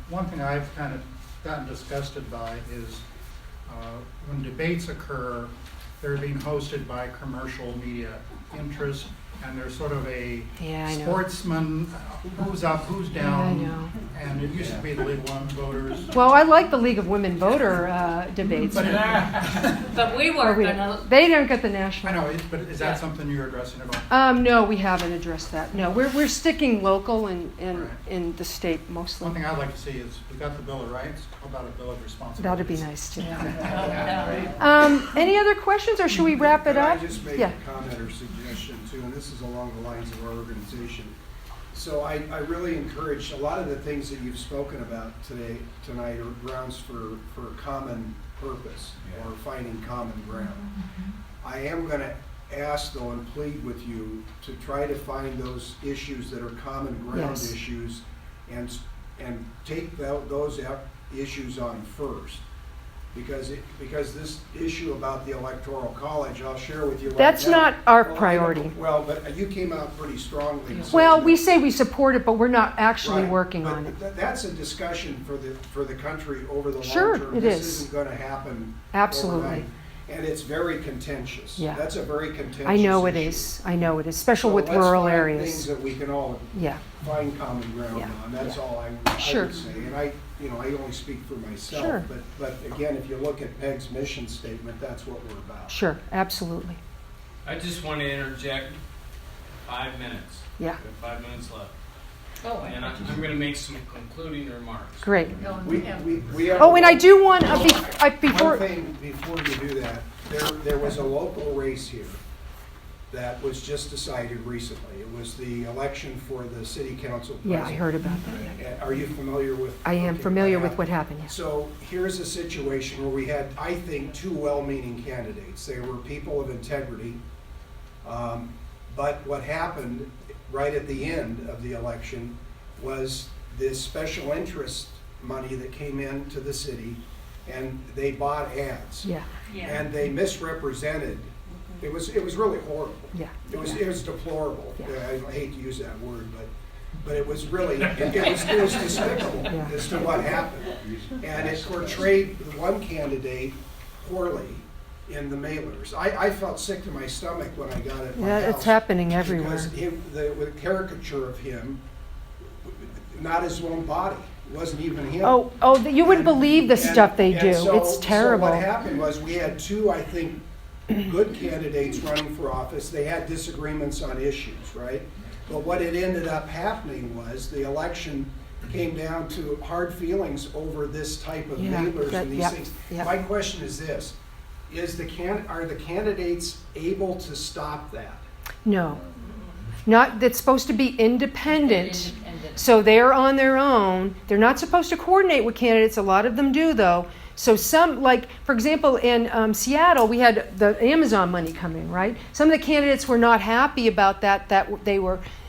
one thing I've kind of gotten disgusted by is when debates occur, they're being hosted by commercial media interests, and there's sort of a Yeah, I know. sportsman, who's up, who's Yeah, I down. know. And it used to be the League of Women Voters. Well, I like the League of Women Voter debates. But we weren't gonna. They don't get the national. I know, but is that something you're addressing at all? No, we haven't addressed that. No, we're sticking local and in the state mostly. One thing I'd like to see is, we got the Bill of Rights, how about a Bill of Responsibilities? That'd be nice too. Yeah. Any other questions, or should we wrap it up? Can I just make Yeah. a comment or suggestion too, and this is along the lines of our organization. So I really encourage, a lot of the things that you've spoken about tonight are grounds for common purpose or finding common ground. I am going to ask though and plead with you to try to find those issues that are common ground Yes. issues and take those issues on first. Because this issue about the Electoral College, I'll share with you right That's now. not our Well, priority. Well, but you came out pretty strongly. saying Well, we that. say we support it, but we're not actually Right, working but on it. That's a discussion for the country over the long Sure, term. it This is. isn't going to happen Absolutely. overnight. And it's very contentious. Yeah. That's a very contentious I know it issue. is. I know it is, especially So with let's rural find areas. things that we can all Yeah. find common ground Yeah. on. That's Yeah. all I Sure. would say. And I only speak for myself. Sure. But again, if you look at Peg's mission statement, that's what we're about. Sure, absolutely. I just want to interject 5 minutes. Yeah. We have 5 minutes left. Oh, And I'm going to make some concluding remarks. Great. We have Oh, and I do want before. One thing before you do that, there was a local race here that was just decided recently. It was the election for the city council president. Yeah, I heard about that. Are you familiar with? I am okay, familiar with what happened. Yes. So here's a situation where we had, I think, two well-meaning candidates. They were people of integrity. But what happened right at the end of the election was this special interest money that came into the city, and they bought ads. Yeah. And they misrepresented. It was really horrible. Yeah. It was deplorable. Yeah. I hate to use that word, but it was really it was despicable Yeah. as to what happened, and it portrayed one candidate poorly in the mailers. I felt sick to my stomach when I got it. at my Yeah, it's house happening everywhere. Because the caricature of him, not his own body, wasn't even him. Oh, you wouldn't believe the And- stuff they and do. so- It's terrible. So what happened was we had two, I think, good candidates running for office. They had disagreements on issues, right? But what it ended up happening was the election came down to hard feelings over this type of Yeah, mailers that- and these yep, things. yep. My question is this: are the candidates able to stop that? No. Not, that's supposed to be independent. So they're on their own. They're not supposed to coordinate with candidates. A lot of them do, though. So some, like, for example, in Seattle, we had the Amazon money come in, right? Some of the candidates were not happy about that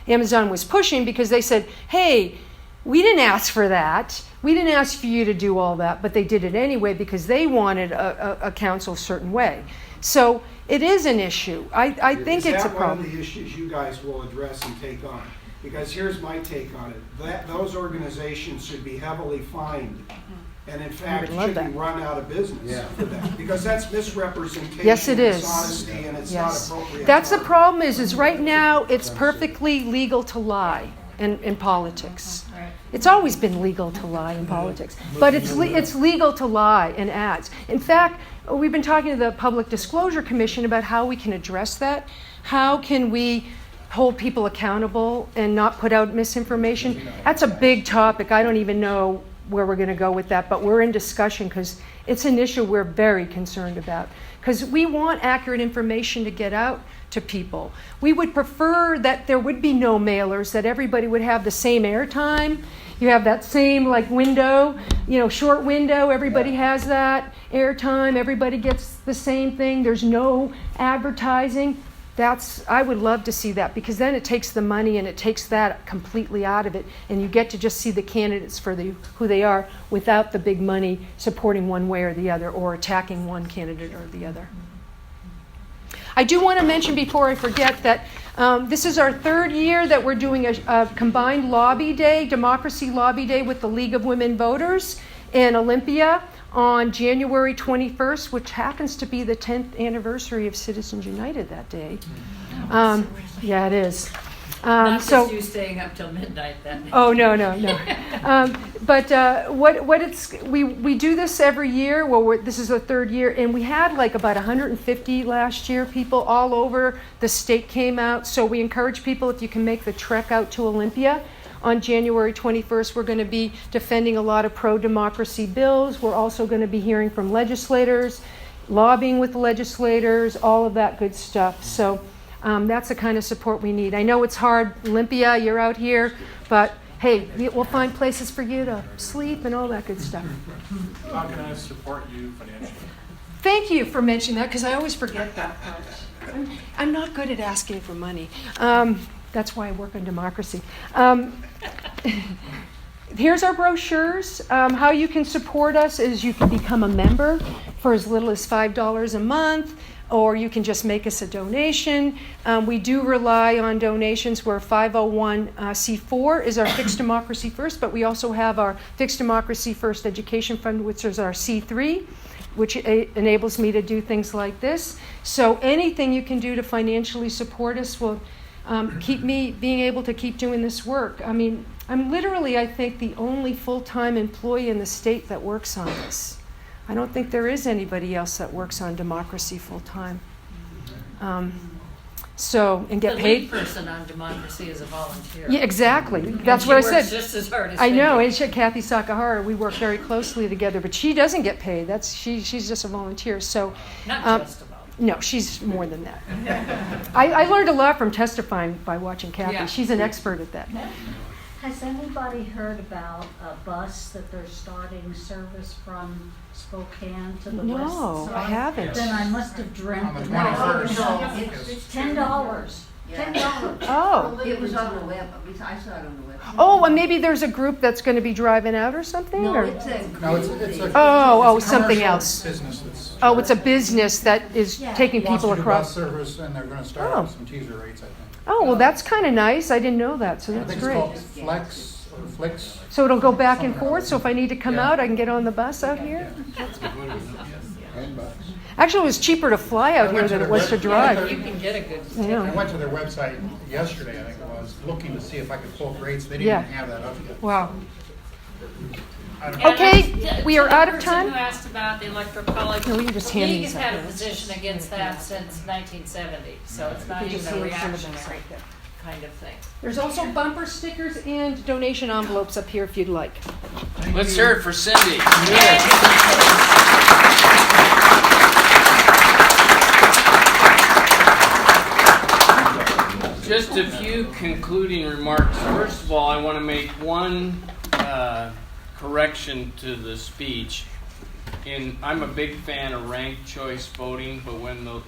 Amazon was pushing, because they said, hey, we didn't ask for that. We didn't ask for you to do all that, but they did it anyway because they wanted a council a certain way. So it is an issue. I think it's a Is that one problem. of the issues you guys will address and take on? Because here's my take on it. Those organizations should be heavily fined. And in fact, would love should be that. run out of business for that. Because that's misrepresentation, Yes, it is. dishonesty, and it's Yes. not appropriate. That's the problem is right now it's perfectly legal to lie in politics. It's always been legal to lie in politics, but it's legal to lie in ads. In fact, we've been talking to the Public Disclosure Commission about how we can address that. How can we hold people accountable and not put out misinformation? That's a big topic. I don't even know where we're going to go with that, but we're in discussion because it's an issue we're very concerned about. Because we want accurate information to get out to people. We would prefer that there would be no mailers, that everybody would have the same airtime. You have that same window, short window, everybody has that airtime, everybody gets the same thing, there's no advertising. I would love to see that, because then it takes the money and it takes that completely out of it, and you get to just see the candidates for who they are without the big money supporting one way or the other or attacking one candidate or the other. I do want to mention before I forget that this is our third year that we're doing a combined lobby day, Democracy Lobby Day, with the League of Women Voters in Olympia on January 21st, which happens to be the 10th anniversary of Citizens United that day. Yeah, it is. Not just you staying up till midnight then. Oh, no. But we do this every year. Well, this is the third year, and we had like about 150 last year. People all over the state came out. So we encourage people, if you can make the trek out to Olympia on January 21st. We're going to be defending a lot of pro-democracy bills. We're also going to be hearing from legislators, lobbying with legislators, all of that good stuff. So that's the kind of support we need. I know it's hard. Olympia, you're out here, but hey, we'll find places for you to sleep and all that good stuff. How can I support you financially? Thank you for mentioning that, because I always forget that part. I'm not good at asking for money. That's why I work on democracy. Here's our brochures. How you can support us is you can become a member for as little as $5 a month, or you can just make us a donation. We do rely on donations. We're 501c4 is our Fixed Democracy First, but we also have our Fixed Democracy First Education Fund, which is our C3, which enables me to do things like this. So anything you can do to financially support us will keep me being able to keep doing this work. I mean, I'm literally, I think, the only full-time employee in the state that works on this. I don't think there is anybody else that works on democracy full-time. And get the paid. lead person on democracy is a volunteer. Yeah, exactly. That's And what I she said. works just as hard as I know. Cindy. And Kathy Sakahara, we work very closely together, but she doesn't get paid. She's just a volunteer. So, Not just a volunteer. no, she's more than that. I learned a lot from testifying by watching Kathy. Yeah. She's an expert at that. Has anybody heard about a bus that they're starting service from Spokane to the west No, side? I haven't. Then I must have dreamt On the of 21st. It's $10. Yeah. $10. Oh. It was on the web, I saw it on the web. Oh, and maybe there's a group that's going to be driving out or something? No, or? it's a. No, it's a. Oh, it's a something commercial else. Business that's. Oh, it's a business that is Yeah. taking Wants people to do across. bus service, and they're going to start Oh. with some teaser rates, I think. Oh, well, that's kind of nice. I didn't know that, so I that's think great. it's called Flex or Flix. So it'll go back and Something forth, so if I need to come Yeah. out, I can get on the bus out here? $10. Actually, it was cheaper to fly out I here went to than it their was to web- drive. You can get a good Yeah. I went to their website yesterday, I think it was, looking to see if I could pull rates. They didn't Yeah. even have that up yet. Wow. I don't know. Okay, we are out of time. The person who asked about the electoral college, No, we can just the hand league these has had a up. position against that since 1970, so it's not You just even a hand some of those reactionary right there. kind of thing. There's also bumper stickers and donation envelopes up here if you'd like. Let's hear it for Cindy. Just a few concluding remarks. First of all, I want to make one correction to the speech. I'm a big fan of ranked choice voting, but when the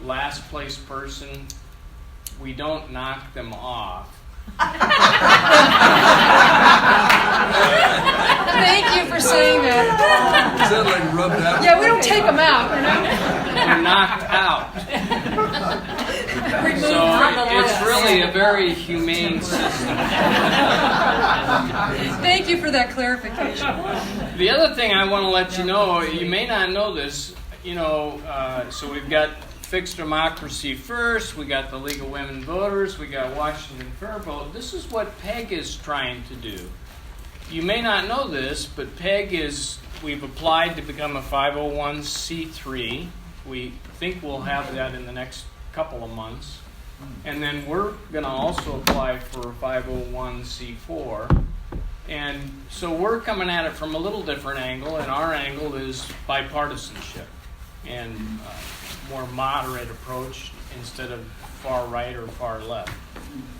last place person, we don't knock them off. Thank you for saying that. Is that like rubbed out? Yeah, we don't take them out, you know? They're knocked out. Removed So from the it's list. really a very humane system. Thank you for that clarification. The other thing I want to let you know, you may not know this, so we've got Fixed Democracy First, we got the League of Women Voters, we got Washington Fair Vote. This is what PEG is trying to do. You may not know this, but we've applied to become a 501c3. We think we'll have that in the next couple of months. And then we're going to also apply for a 501c4. And so we're coming at it from a little different angle, and our angle is bipartisanship and more moderate approach instead of far right or far left.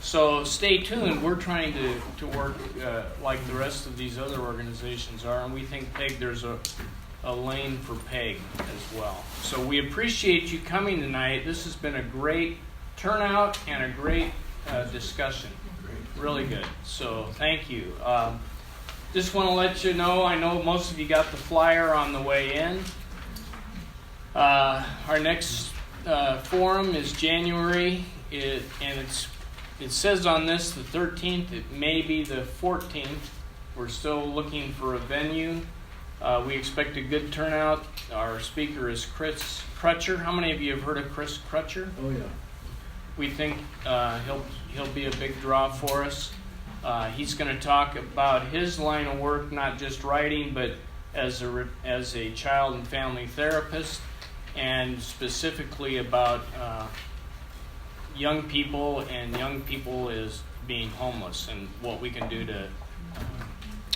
So stay tuned. We're trying to work like the rest of these other organizations are, and we think PEG, there's a lane for PEG as well. So we appreciate you coming tonight. This has been a great turnout and a great discussion. Really good. So thank you. Just want to let you know, I know most of you got the flyer on the way in. Our next forum is January, and it says on this the 13th. It may be the 14th. We're still looking for a venue. We expect a good turnout. Our speaker is Chris Crutcher. How many of you have heard of Chris Crutcher? Oh, yeah. We think he'll be a big draw for us. He's going to talk about his line of work, not just writing, but as a child and family therapist, and specifically about young people is being homeless and what we can do to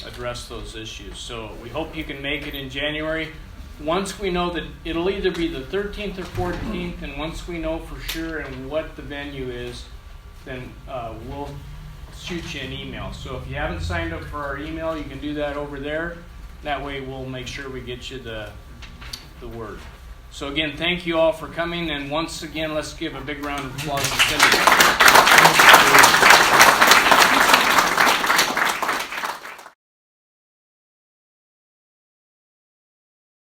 address those issues. So we hope you can make it in January. Once we know that it'll either be the 13th or 14th, and once we know for sure and what the venue is, then we'll shoot you an email. So if you haven't signed up for our email, you can do that over there. That way we'll make sure we get you the word. So again, thank you all for coming, and once again, let's give a big round of applause to Cindy.